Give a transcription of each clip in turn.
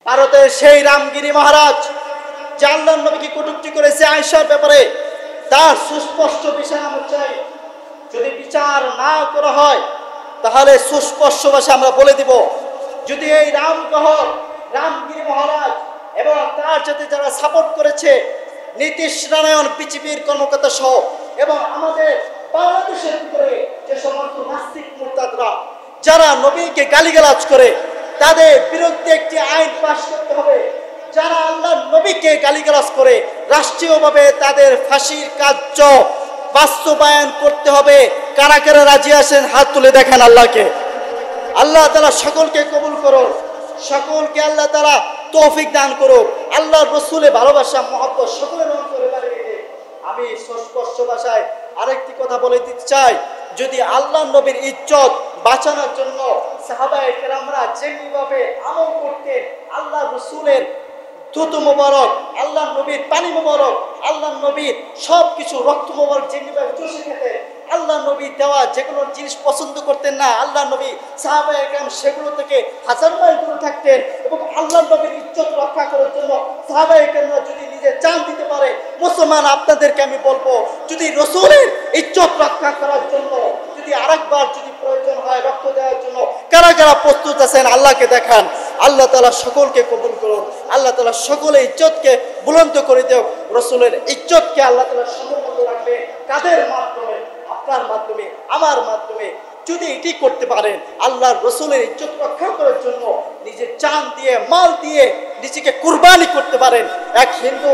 ভারতের সেই রামগিরি মহারাজ যে আল্লাহর নবীকে কটূক্তি করেছে আয়েশার ব্যাপারে, তার সুস্পষ্ট বিষয় হচ্ছে, যদি বিচার না করা হয় তাহলে সুস্পষ্ট ভাষা আমরা বলে দিব, যদি এই রামগিরি মহারাজ এবং তার সাথে যারা সাপোর্ট করেছে নীতিশ নারায়ণ বিজেপির কর্মকর্তা সহ এবং আমাদের বাংলাদেশের ভিতরে যে সমস্ত নাস্তিক মুরতাদরা যারা নবীকে গালিগালাজ করে, তাদের বিরুদ্ধে একটি আইন পাস করতে হবে। যারা আল্লাহর নবীকে গালিগালাজ করে রাষ্ট্রীয়ভাবে তাদের ফাঁসির কার্য বাস্তবায়ন করতে হবে। কারা কারা রাজি আছেন হাত তুলে দেখেন আল্লাহকে। আল্লাহ তাআলা সকলকে কবুল করুন, সকলকে আল্লাহ তাআলা তৌফিক দান করুন। আল্লাহর রাসূলের ভালোবাসা মহব্বত সকলের অন্তরে বাড়িয়ে দিন। আমি স্পষ্ট ভাষায় আরেকটি কথা বলে দিতে চাই, যদি আল্লাহর নবীর ইজ্জত বাঁচানোর জন্য সাহাবায়ে কেরামরা যেভাবে আমল করতেন, আল্লাহর রাসূলের থুতু মোবারক, আল্লাহর নবীর পানি মোবারক, আল্লাহর নবীর সব কিছু রক্ত মোবারক যেভাবে চষে খেতেন, আল্লাহ নবী দেওয়া যেগুলো জিনিস পছন্দ করতেন না, আল্লাহ নবী সাহাবায়ে কেরাম সেগুলো থেকে হাজার মাইল দূরে থাকতেন। এবং আল্লাহ নবীর ইজ্জত রক্ষা করার জন্য সাহাবায়ে কেরামরা যদি নিজে জান দিতে পারে, মুসলমান আপনাদেরকে আমি বলবো, যদি রাসূলের ইজ্জত রক্ষা করার জন্য যদি আরেকবার যদি প্রয়োজন হয় রক্ত দেওয়ার জন্য, কারা কারা প্রস্তুত আছেন আল্লাহকে দেখান। আল্লাহ তাআলা সকলকে কবুল করুন। আল্লাহ তাআলা সকলের ইজ্জতকে বুলন্দ করে দেও। রাসূলের ইজ্জতকে আল্লাহ তাআলা সমুন্নত রাখবে। কাদের মাধ্যমে? আপনার মাধ্যমে, আমার মাধ্যমে। যদি এটি করতে পারেন, আল্লাহর রাসূলের ইজ্জত রক্ষা করার জন্য নিজের জান দিয়ে, মাল দিয়ে নিজেকে কুরবানি করতে পারেন। এক হিন্দু,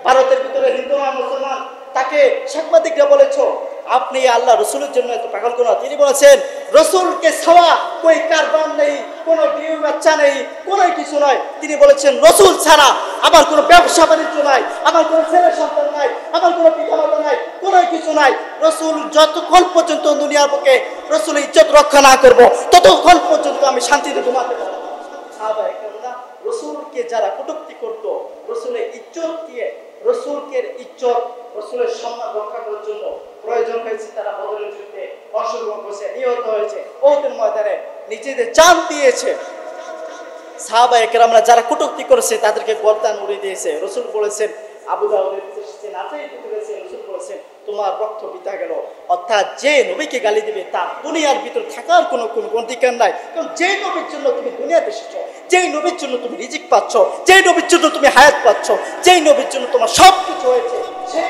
ভারতের ভিতরে হিন্দু না মুসলমান, তাকে সাংবাদিকরা বলেছ আপনি আল্লাহ রসুলের জন্য এত পাগল কেন? তিনি বলেছেন রসুলকে ছাড়া কোই কারবার নেই, কোনো বিয়ে বাচ্চা নেই, কোনো কিছু নয়। তিনি বলেছেন রসুল ছাড়া আমার কোনো ব্যবসা বাণিজ্য নাই, আমার কোনো ছেলে সন্তান নাই, আমার কোনো পিতামাতা নাই, কোনো কিছু নাই। রসুল যতক্ষণ পর্যন্ত দুনিয়ার বুকে রসুলের ইজ্জত রক্ষা না করব, ততক্ষণ পর্যন্ত আমি শান্তিতে ঘুমাতে পারবো না। সাহাবায়ে কেরামরা রসুলকে যারা কটূক্তি করতো, রসুলের ইজ্জত দিয়ে, রসুলকে ইজ্জত, রসুলের সম্মান রক্ষা করার জন্য প্রয়োজন হয়েছে, তারা বদরের যুদ্ধে অংশগ্রহণ করেছে, নিহত হয়েছে, ওহদের ময়দানে নিজেদের জান দিয়েছে। সাহাবায়ে কেরামরা যারা কটূক্তি করেছে তাদেরকে গর্দান উড়িয়ে দিয়েছে। রসুল বলেছেন, আবু দাউদের রসুল বলেছেন তোমার রক্ত পিতা গেল। অর্থাৎ যে নবীকে গালি দিবে তার দুনিয়ার ভিতর থাকার কোনো অধিকার নাই। কারণ যে নবীর জন্য তুমি দুনিয়াতে এসেছো, যেই নবীর জন্য তুমি রিজিক পাচ্ছ, যেই নবীর জন্য তুমি হায়াত পাচ্ছ, যেই নবীর জন্য তোমার সব কিছু হয়েছে, সেই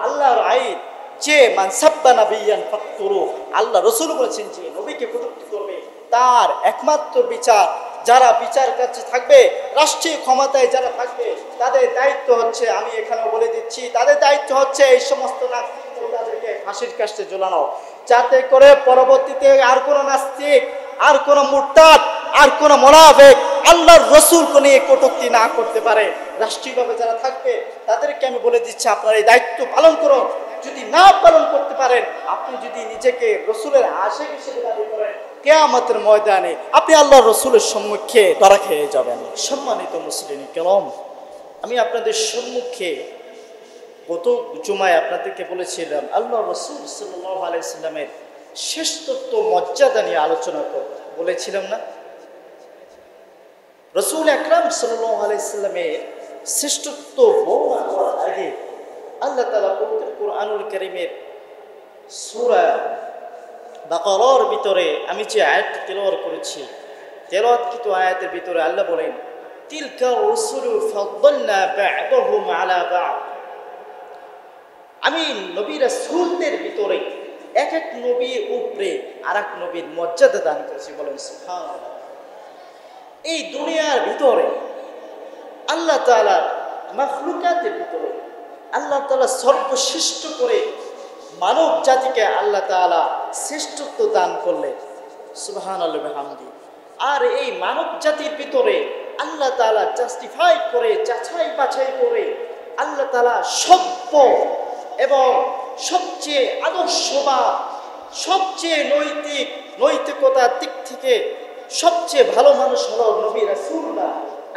আল্লাহর আইন যে মান সাব্বা নাবিয়ান ফাকতুরু, আল্লাহ রাসূল বলেছেন যে নবীকে কটূক্তি করবে তার একমাত্র বিচার, যারা বিচার কাছে থাকবে, রাষ্ট্রীয় ক্ষমতায় যারা থাকবে, তাদের দায়িত্ব হচ্ছে, আমি এখানেও বলে দিচ্ছি, তাদের দায়িত্ব হচ্ছে এই সমস্ত নাস্তিকদেরকে ফাঁসির কাস্টে ঝোলানো, যাতে করে পরবর্তীতে আর কোনো নাস্তিক, আর কোনো মুরতাদ, আর কোনো মুনাফিক আল্লাহর রাসূলকে নিয়ে কটূক্তি না করতে পারে। রাষ্ট্রীয়ভাবে যারা থাকবে তাদেরকে আমি বলে দিচ্ছি, আপনারা এই দায়িত্ব পালন করুন। যদি না পালন করতে পারেন, আপনি যদি নিজেকে রাসূলের আশিক হিসেবে দাবি করেন, কিয়ামতের ময়দানে আপনি আল্লাহর রাসূলের সম্মুখে ধরা খেয়ে যাবেন। সম্মানিত মুসলিম কেরাম, আমি আপনাদের সম্মুখে গত জুমায় আপনাদেরকে বলেছিলাম আল্লাহর রাসূল সাল্লাল্লাহু আলাইহি সাল্লামের শ্রেষ্ঠত্ব মর্যাদা নিয়ে আলোচনা করব, বলেছিলাম না? রাসূল আকরাম সাল্লাল্লাহু আলাইহি সাল্লামের শ্রেষ্ঠত্ব বর্ণনা করার আগে আল্লাহ তাআলা পবিত্র কুরআনুল কারীমের সূরা বাকারার ভিতরে আমি যে আয়াতটি তেলাওয়াত করেছি, তেলাওয়াতকৃত আয়াতের ভিতরে আল্লাহ বলেন, তিলকা রুসুলু ফাদ্দালনা বা'দাহুম আলা বা'দ। আমি নবী রাসূলদের ভিতরে এক এক নবীর উপরে আরেক নবীর মর্যাদা দান করেছি। বলেন সুবহানাল্লাহ। এই দুনিয়ার ভিতরে আল্লাহ তাআলার মাখলুকাতের ভিতরে আল্লাহ তাআলা সর্বশ্রেষ্ঠ করে মানব জাতিকে আল্লাহ তাআলা শ্রেষ্ঠত্ব দান করলেন। সুবহানাল্লাহ বিহামদি। আর এই মানব জাতির ভিতরে আল্লাহ তাআলা জাস্টিফাই করে, যাচাই বাছাই করে আল্লাহ তাআলা সভ্য এবং সবচেয়ে আদর্শবান, সবচেয়ে নৈতিকতার দিক থেকে সবচেয়ে ভালো মানুষ হলো নবী রাসূলরা।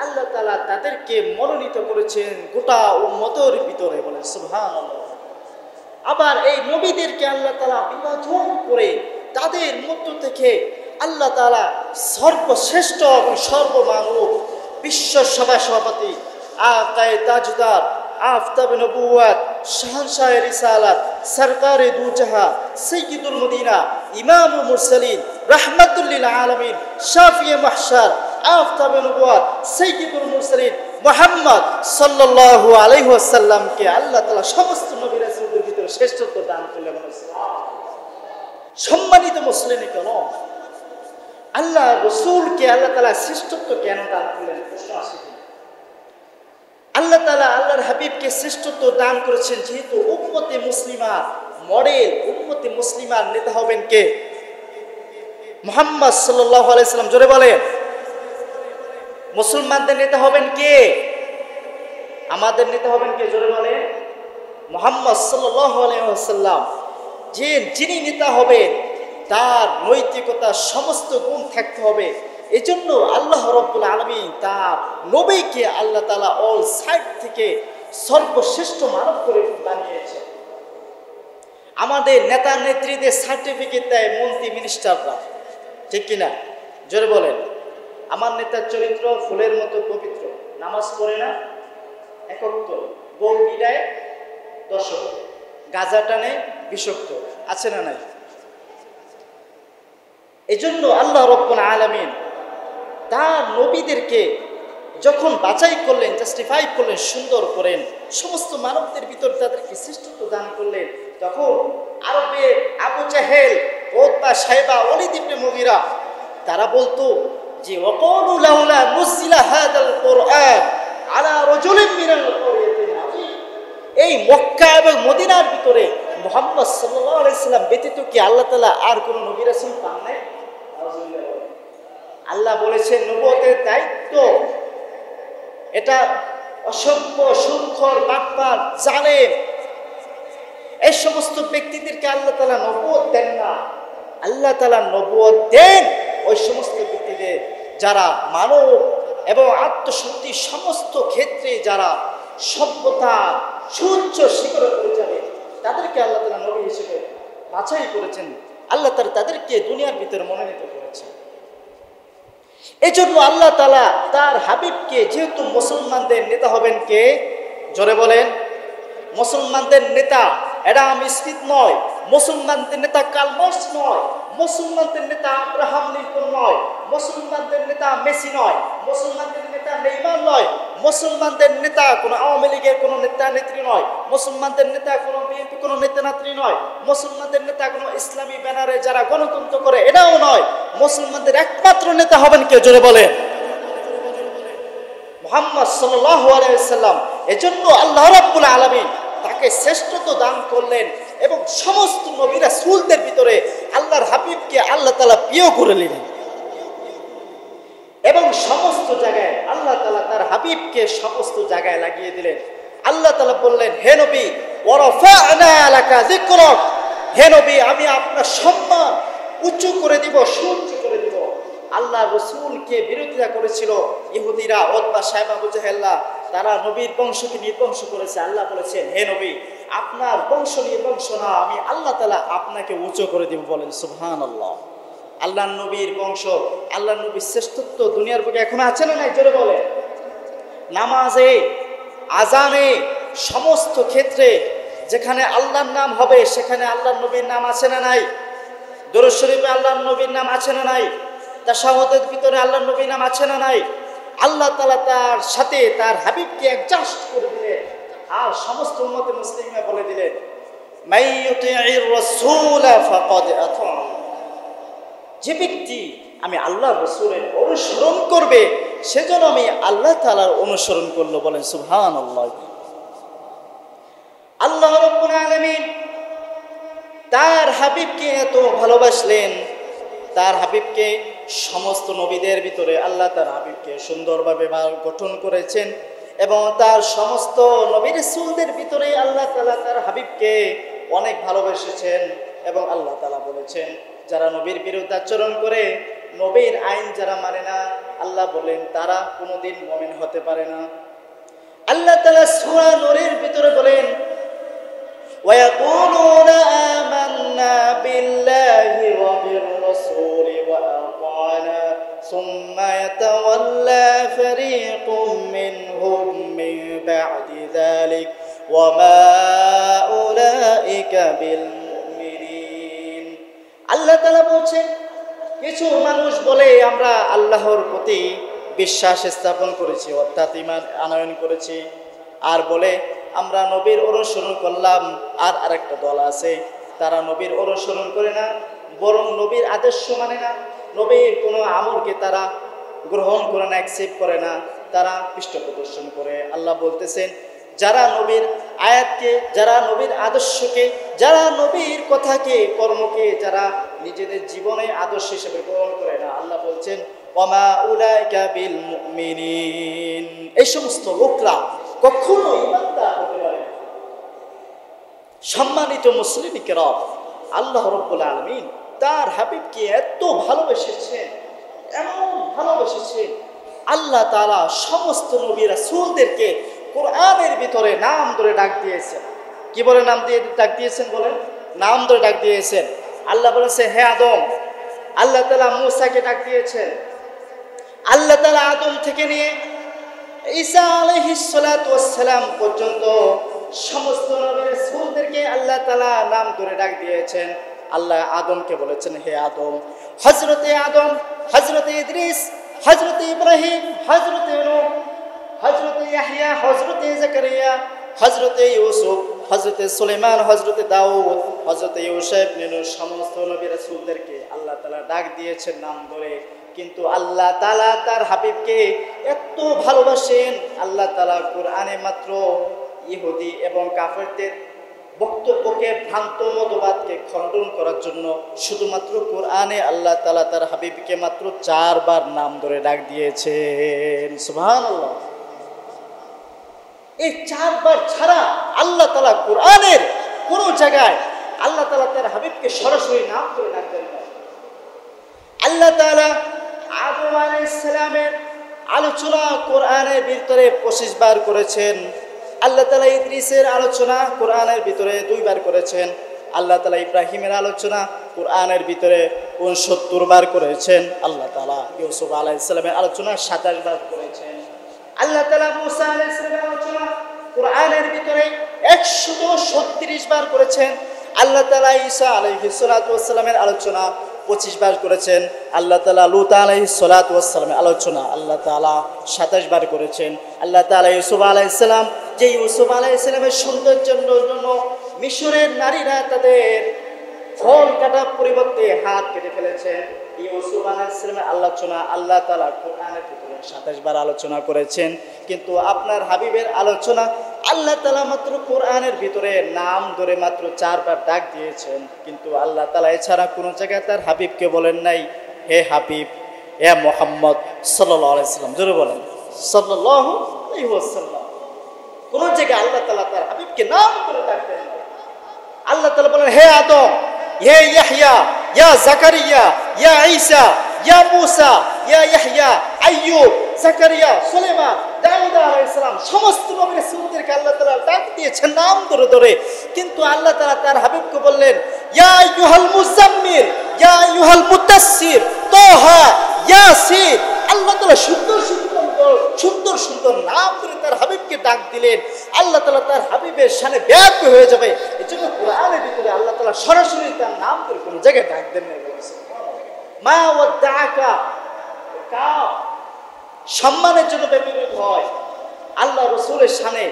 আল্লাহ তাআলা তাদেরকে মনোনীত করেছেন গোটা উম্মতের ভিতরে। বলেন সুবহানাল্লাহ। আবার এই নবীদেরকে আল্লাহ তাআলা বিভাজন করে তাদের মধ্য থেকে আল্লাহ তাআলা সর্বশ্রেষ্ঠ এবং সর্বমানব বিশ্ব সভা সভাপতি আকায়ে তাজদার আফতাবে নবুওয়াত শাহনশাহে রিসালাত সরকারে দু জাহা সাইয়্যিদুল মদিনা ইমামুল মুরসালিন রাহমাতুল লিল আলামিন শাফিয়ে মাহশার আফতাবে নবুওয়াত সাইয়্যিদুল মুরসালিন মুহাম্মদ সাল্লাল্লাহু আলাইহি ওয়াসাল্লামকে আল্লাহ তাআলা সমস্ত নবী রাসূলদের ভিতরে শ্রেষ্ঠত্ব দান করলেন। সম্মানিত মুসলিম কেন আল্লাহ রসুলকে আল্লাহ তাআলা শ্রেষ্ঠত্ব কেন দান করলেন? প্রশ্ন আসে। আল্লাহ তাআলা আল্লাহর হাবিবকে শ্রেষ্ঠত্ব দান করেছেন যেহেতু উম্মতে মুসলিমার মডেল, উম্মতে মুসলিমার নেতা হবেন কে? মুহাম্মদ সাল্লাল্লাহু আলাইহি ওয়াসাল্লাম। জোরে বলেন, মুসলমানদের নেতা হবেন কে? আমাদের নেতা হবেন কে? জোরে বলেন, মুহাম্মদ সাল্লাল্লাহু আলাইহি ওয়াসাল্লাম। যিনি নেতা হবেন তার নৈতিকতা সমস্ত গুণ থাকতে হবে। এজন্য আল্লাহ রাব্বুল আলামিন তার নবীকে আল্লাহ তাআলা অল সাইড থেকে সর্বশ্রেষ্ঠ মানব করে বানিয়েছেন। আমাদের নেতা নেত্রীদের সার্টিফিকেট দেয় মন্ত্রী মিনিস্টাররা, ঠিক কিনা? জোরে বলেন। আমার নেতার চরিত্র ফুলের মতো পবিত্র, নামাজ পড়ে না, একাত্তর, বউকি দেয় দশক, গাঁজা টানে বিষাক্ত, আছে না নাই? এজন্য আল্লাহ রাব্বুল আলামিন তার নবীদেরকে যখন বাছাই করলেন, জাস্টিফাই করলেন, সুন্দর করেন, সমস্ত মানবদের ভিতর তাদেরকে শ্রেষ্ঠত্ব দান করলেন, তখন আরবে আবু জাহেল, উতবা, শাইবা, ওয়ালিদ ইবনে মুগীরা তারা বলতো যে ওয়াকালু লাউলা নুজিলা হাদাল কুরআন আলা রাজুলিন মিনাল ক্বরিয়াতিন আযীম। এই মক্কা এবং মদিনার ভিতরে মুহাম্মদ সাল্লাল্লাহু আলাইহি সাল্লাম ব্যতীত কি আল্লাহ তাআলা আর কোন নবী রাসূল পান নাই? আল্লাহ বলেছেন নবুয়তের দায়িত্ব এটা অসভ্য, সুদখোর, বাটপার, জালেম এই সমস্ত ব্যক্তিদেরকে আল্লাহ তাআলা নবুয়ত দেন না। আল্লাহ তাআলা নবুয়ত দেন ওই সমস্ত ব্যক্তিদের যারা মানব এবং আত্মশক্তি সমস্ত ক্ষেত্রে যারা সভ্যতা সুউচ্চ শিখরে পৌঁছাবে তাদেরকে আল্লাহ তাআলা নবী হিসেবে বাছাই করেছেন। আল্লাহ তাআলা তাদেরকে দুনিয়ার ভিতরে মনোনীত করেছেন। এই জন্য আল্লাহ তাআলা তার হাবিবকে যেহেতু মুসলমানদের নেতা হবেন কে? জোরে বলেন, মুসলমানদের নেতা অ্যাডাম স্মিথ নয়, মুসলমানদের নেতা কার্ল মার্কস নয়, মুসলমানদের নেতা আব্রাহাম লিঙ্কন নয়, মুসলমানদের নেতা মেসি নয়, মুসলমানদের নেতা নেইমার নয়, মুসলমানদের নেতা কোনো আওয়ামী লীগের কোনো নেতা নেত্রী নয়, মুসলমানদের নেতা কোনো বিএনপি কোনো নেতা নেত্রী নয়, মুসলমানদের নেতা কোনো ইসলামী ব্যানারে যারা গণতন্ত্র করে এটাও নয়। মুসলমানদের একমাত্র নেতা হবেন কে? জোরে বলে, মুহাম্মদ সাল্লাল্লাহু আলাইহি ওয়াসাল্লাম। এজন্য আল্লাহ রাব্বুল আলামিন তাকে শ্রেষ্ঠত্ব দান করলেন এবং সমস্ত নবী রাসূলদের ভিতরে আল্লাহর হাবিবকে আল্লাহ তাআলা প্রিয় করে নিলেন এবং সমস্ত জায়গায় আল্লাহ তাআলা তার হাবিবকে সমস্ত জায়গায় লাগিয়ে দিলেন। আল্লাহ তাআলা বললেন, হে নবী, ওয়ারাফা'না লাকা যিকরাক, হে নবী আমি আপনার সম্মান উঁচু করে দিব, সুউচ্চ করে দিব। আল্লাহ রসুলকে বিরোধিতা করেছিল ইহুদিরা, উতবা, শাইবা, আবু জাহেলরা, তারা নবীর বংশকে নির্বংশ করেছে। আল্লাহ বলেছেন, হে নবী আপনার বংশ নির্বংশ না, আমি আল্লাহ তাআলা আপনাকে উঁচু করে দিব। বলেন সুবহানাল্লাহ। আল্লাহ নবীর বংশ, আল্লাহ নবীর শ্রেষ্ঠত্ব দুনিয়ার বুকে এখন আছে না নাই? জোরে বলে। নামাজে, আজানে, সমস্ত ক্ষেত্রে যেখানে আল্লাহর নাম হবে সেখানে আল্লাহর নবীর নাম আছে না নাই? দরুদ শরীফে আল্লাহর নবীর নাম আছে না নাই? তাশাহুদের ভিতরে আল্লাহর নবীর নাম আছে না নাই? আল্লাহ তাআলা তার সাথে তার হাবিবকে অ্যাডজাস্ট করে দিলেন আর সমস্ত উম্মতে মুসলিমে বলে দিলেন, মাইয়ুতি'ইর রাসূল ফাকাদ আতা, যে ব্যক্তি আমি আল্লাহর রাসূলের অনুসরণ করবে সেজন্য আমি আল্লাহ তাআলার অনুসরণ করলো। বলেন সুবহানাল্লাহ। আল্লাহ রাব্বুল আলামিন তার হাবিবকে এত ভালোবাসলেন, তার হাবিবকে সমস্ত নবীদের ভিতরে আল্লাহ তার হাবিবকে সুন্দরভাবে গঠন করেছেন এবং তার সমস্ত নবী রাসূলদের ভিতরে আল্লাহ তাআলা তার হাবিবকে অনেক ভালোবেসেছেন এবং আল্লাহ তাআলা বলেছেন যারা নবীর বিরুদ্ধে আচরণ করে, নবীর আইন যারা মানে না, আল্লাহ বলেন তারা কোনোদিন মুমিন হতে পারে না। আল্লাহ তাআলা সূরা নূরের ভিতরে বলেন, ويقولون آمنا بالله وبالرسول وأطعنا ثم يتولى فريق منهم من بعد ذلك وما أولئك بالمؤمنين আল্লাহ তাআলা বলছেন কিছু মানুষ বলে আমরা আল্লাহর প্রতি বিশ্বাস স্থাপন করেছি অর্থাৎ ঈমান আনয়ন করেছি আর বলে আমরা নবীর অনুসরণ করলাম আর আরেকটা দল আছে তারা নবীর অনুসরণ করে না বরং নবীর আদর্শ মানে না নবীর কোনো আমলকে তারা গ্রহণ করে না অ্যাকসেপ্ট করে না তারা পৃষ্ঠপ্রদর্শন করে আল্লাহ বলতেছেন যারা নবীর আয়াতকে যারা নবীর আদর্শকে যারা নবীর কথাকে কর্মকে যারা নিজেদের জীবনে আদর্শ হিসেবে গ্রহণ করে না আল্লাহ বলছেন ওয়ামা উলাইকা বিল মুমিনিন এই সমস্ত লোকরা কখনো ঈমানদার হতে পারে না সম্মানিত মুসলিম কিরাম আল্লাহ রাব্বুল আলামিন তার হাবিবকে এত ভালোবেসেছেন এমন ভালোবেসেছেন আল্লাহ তাআলা সমস্ত নবী রাসূলদেরকে কোরআনের ভিতরে নাম ধরে ডাক দিয়েছেন কি বলে নাম দিয়ে ডাক দিয়েছেন বলেন নাম ধরে ডাক দিয়েছেন আল্লাহ বলেছে হে আদম আল্লাহ তাআলা মূসাকে ডাক দিয়েছেন আল্লাহ তাআলা আদম থেকে নিয়ে ঈসা আলাইহিস সালাতু ওয়াস সালাম পর্যন্ত সমস্ত নবী রাসূলদেরকে আল্লাহ তাআলা নাম ধরে ডাক দিয়েছেন আল্লাহ আদমকে বলেছেন হে আদম হযরতে আদম হযরতে ইদ্রিস হযরতে ইব্রাহিম হযরতে নূহ হযরতে ইয়াহইয়া হযরতে যাকারিয়া হযরতে ইউসুফ হযরতে সুলাইমান হযরতে দাউদ হযরতে ইউসুফ ইবনে সমস্ত নবী রাসূলদেরকে আল্লাহ তাআলা ডাক দিয়েছেন নাম ধরে কিন্তু আল্লাহ তাআলা তার হাবিবকে এত ভালোবাসেন আল্লাহ তাআলা কোরআনে মাত্র ইহুদি এবং কাফেরদের বক্তব্যকে ভ্রান্ত মতবাদকে খণ্ডন করার জন্য শুধুমাত্র কোরআনে আল্লাহ তাআলা তার হাবিবকে মাত্র 4 বার নাম ধরে ডাক দিয়েছেন সুবহানাল্লাহ এই 4 বার ছাড়া আল্লাহ তাআলা কোরআনের কোন জায়গায় আল্লাহ তাআলা তার হাবিবকে সরাসরি নাম ধরে ডাক দেন না আল্লাহ তাআলা আদম আলাইহিস সালামের আলোচনা কোরআনের ভিতরে 25 বার করেছেন আল্লাহ তাআলা ইদ্রিসের আলোচনা কোরআনের ভিতরে 2 বার করেছেন আল্লাহ তাআলা ইব্রাহিমের আলোচনা কোরআনের ভিতরে 69 বার করেছেন আল্লাহ তাআলা ইউসুফ আলাইহিস সালামের আলোচনা 27 বার করেছেন আল্লাহ তাআলা মূসা আলাইহিস সালামের আলোচনা কোরআনের ভিতরে 136 বার করেছেন আল্লাহ তাআলা ঈসা আলাইহিস সালাতু ওয়াস সালামের আলোচনা 25 বার করেছেন আল্লাহ তাআলা লূত আলাইহিস সালাতু ওয়াস সালামের আলোচনা আল্লাহ তাআলা 27 বার করেছেন আল্লাহ তাআলা ইউসুফ আলাইহিস সালাম যে ইউসুফ আলাইহিস সালামের সৌন্দর্যের জন্য মিশরের নারীরা তাদের ফল কাটার পরিবর্তে হাত কেটে ফেলেছেন ইউসুফ আলাইহিস সালামের আলোচনা আল্লাহ তাআলা কোরআনের ভিতরে 27 বার আলোচনা করেছেন কিন্তু আপনার হাবিবের আলোচনা আল্লাহ তাআলা মাত্র কোরআনের ভিতরে নাম ধরে মাত্র 4 বার ডাক দিয়েছেন কিন্তু আল্লাহ তাআলা এছাড়া কোন জায়গায় তার হাবিবকে বলেন নাই হে হাবিব হে মুহাম্মদ সাল্লাল্লাহু আলাইহি সাল্লাম জোরে বলেন সাল্লাল্লাহু আলাইহি ওয়াসাল্লাম কোন জায়গায় আল্লাহ তাআলা তার হাবিবকে নাম ধরে ডাক দেন আল্লাহ তাআলা বলেন হে আদম হে ইয়াহইয়া ইয়া যাকারিয়া ইয়া ঈসা ইয়া মূসা ইয়া ইয়াহইয়া আইয়ুব যাকারিয়া সুলাইমান দাউদ আলাইহিস সালাম সমস্ত নবী রাসূলদেরকে আল্লাহ তাআলা ডাক দিয়েছেন নাম ধরে ধরে কিন্তু আল্লাহ তাআলা তার হাবিবকে বললেন ইয়া আইয়ুহাল মুজাম্মিল ইয়া আইয়ুহাল মুতাসসির তাহা ইয়াসিন আল্লাহ তাআলা সুন্দর সুন্দর নাম ধরে তার হাবিবকে ডাক দিলেন আল্লাহ তাআলা তার হাবিবের শানে ব্যাপক হয়ে যাবে এজন্য কোরআনের ভিতরে আল্লাহ তাআলা সরাসরি তার নাম করে কোন জায়গায় ডাক দেন না বলেছেন মা ওয়াদাকা কা সম্মানের জন্য ব্যবহৃত হয় আল্লাহ রাসূলের শানে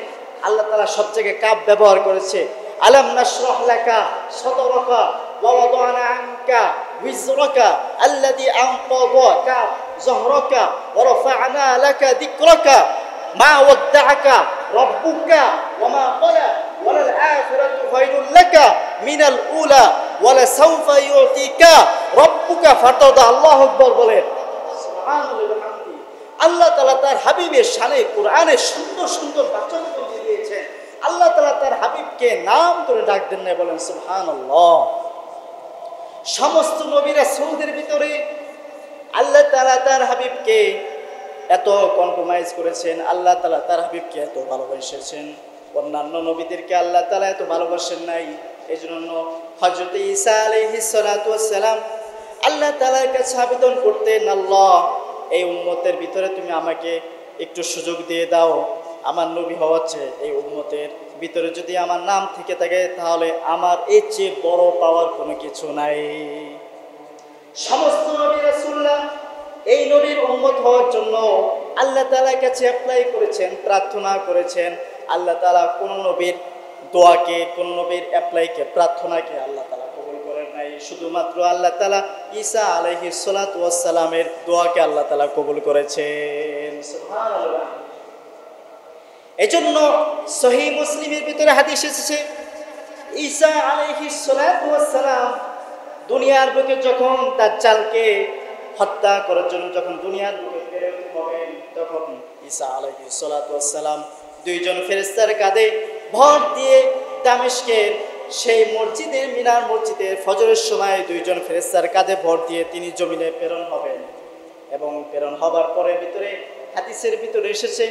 আল্লাহ তাআলা সব জায়গায় কাফ ব্যবহার করেছে আলাম নাশরাহ লাকা সাদরাকা ওয়া ওয়াদানা আনকা উইজরাকা আল্লাযী আনকাযা যহরাকা ওয়া রাফা'না লাকা যিকরাকা মা ওয়াদা'আকা রাব্বুকা ওয়া মা ক্বালা ওয়ালাল আখিরাতু খায়রুল লাকা মিনাল উলা ওয়ালা সাওফা ইউতিকা রাব্বুকা ফাতাদা আল্লাহু আকবার বলেন সুবহানাল্লাহ আল্লাহ তাআলা তার হাবিবের শানে কোরআনে সুন্দর সুন্দর বচন দিয়েছেন আল্লাহ তাআলা তার হাবিবকে নাম ধরে ডাক দেন না বলেন সুবহানাল্লাহ সমস্ত নবী রাসূলদের ভিতরে আল্লাহ তাআলা তার হাবিবকে এত কম্প্রোমাইজ করেছেন আল্লাহ তাআলা তার হাবিবকে এত ভালোবেসেছেন অন্যান্য নবীদেরকে আল্লাহ তাআলা এত ভালোবাসেন নাই। এই জন্য হযরত ঈসা আলাইহিস সালাতু ওয়াস সালাম আল্লাহ তাআলার কাছে আবেদন করতেন, আল্লাহ এই উম্মতের ভিতরে তুমি আমাকে একটু সুযোগ দিয়ে দাও, আমার নবী হওয়ার চেয়ে এই উম্মতের ভিতরে যদি আমার নাম থেকে থাকে তাহলে আমার এর চেয়ে বড় পাওয়ার কোনো কিছু নাই। সমস্ত নবী রাসূলরা এই নবীর উম্মত হওয়ার জন্য আল্লাহ তাআলার কাছে অ্যাপ্লাই করেছেন, প্রার্থনা করেছেন। আল্লাহ তাআলা কোন নবীর দোয়াকে, কোন নবীর অ্যাপ্লাইকে, প্রার্থনাকে আল্লাহ তাআলা কবুল করেন নাই। শুধুমাত্র আল্লাহ তাআলা ঈসা আলাইহিস সালাতু ওয়াস সালামের দোয়াকে আল্লাহ তাআলা কবুল করেছেন। সুবহানাল্লাহ। এজন্য সহিহ মুসলিমের ভিতরে হাদিস এসেছে, ঈসা আলাইহিস সালাতু ওয়াস সালাম দুনিয়ার বুকে যখন দাজ্জালকে হত্যা করার জন্য যখন দুনিয়ার বুকে প্রেরিত হবেন, তখন ঈসা আলাইহিস সালাতু ওয়াস সালাম দুইজন ফেরেশতার কাঁধে ভর দিয়ে দামেস্কের সেই মসজিদের, মিনার মসজিদের ফজরের সময় দুইজন ফেরেশতার কাঁধে ভর দিয়ে তিনি জমিনে প্রেরণ হবেন। এবং প্রেরণ হবার পরে ভিতরে হাদিসের ভিতরে এসেছে,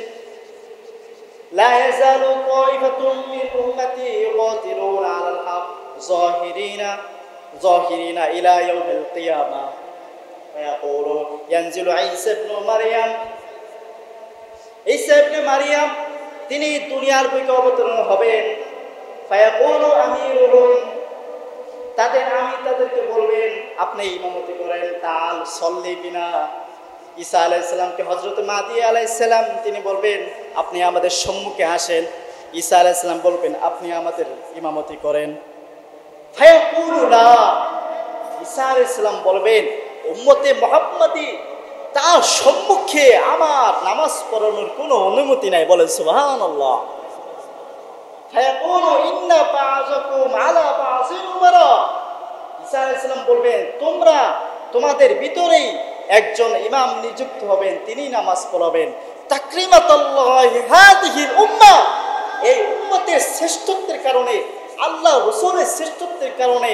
লা ইয়াজালু তাইফাতুম মিন উম্মতি ইউকাতিলুনা আলাল হক যাহিরিনা ইলা ইয়াউমিল কিয়ামাহ ফায়াকুলু ইয়ানজিলু ঈসা ইবনে মারইয়াম। ঈসা ইবনে মারইয়াম তিনি দুনিয়ার বুকে অবতরণ হবেন। ফায়াকুলু আমিরুহুম, আমি তাদেরকে বলবেন আপনি ইমামতি করেন, তাল সল্লি বিনা। ঈসা আলাইহিস সালামকে হযরত মাহদী আলাইহিস সালাম তিনি বলবেন আপনি আমাদের সম্মুখে আসেন। ঈসা আলাইহিস সালাম বলবেন আপনি আমাদের ইমামতি করেন। ফায়াকুলু লা, ঈসা আলাইহিস সালাম বলবেন উম্মতে মুহাম্মাদি তার সম্মুখে আমার নামাজ পড়ানোর কোনো অনুমতি নাই। বলেন সুবহানাল্লাহ। ফায়াকুলু ইন্না বা'যাকুম আলা বা'যিন উমারা, ঈসা আলাইহিস সালাম বলবেন তোমাদের ভিতরেই একজন ইমাম নিযুক্ত হবেন, তিনি নামাজ পড়াবেন। তাকরিমাতুল্লাহি হাদিহিল উম্মাহ, এই উম্মতের শ্রেষ্ঠত্বের কারণে, আল্লাহ রাসূলের শ্রেষ্ঠত্বের কারণে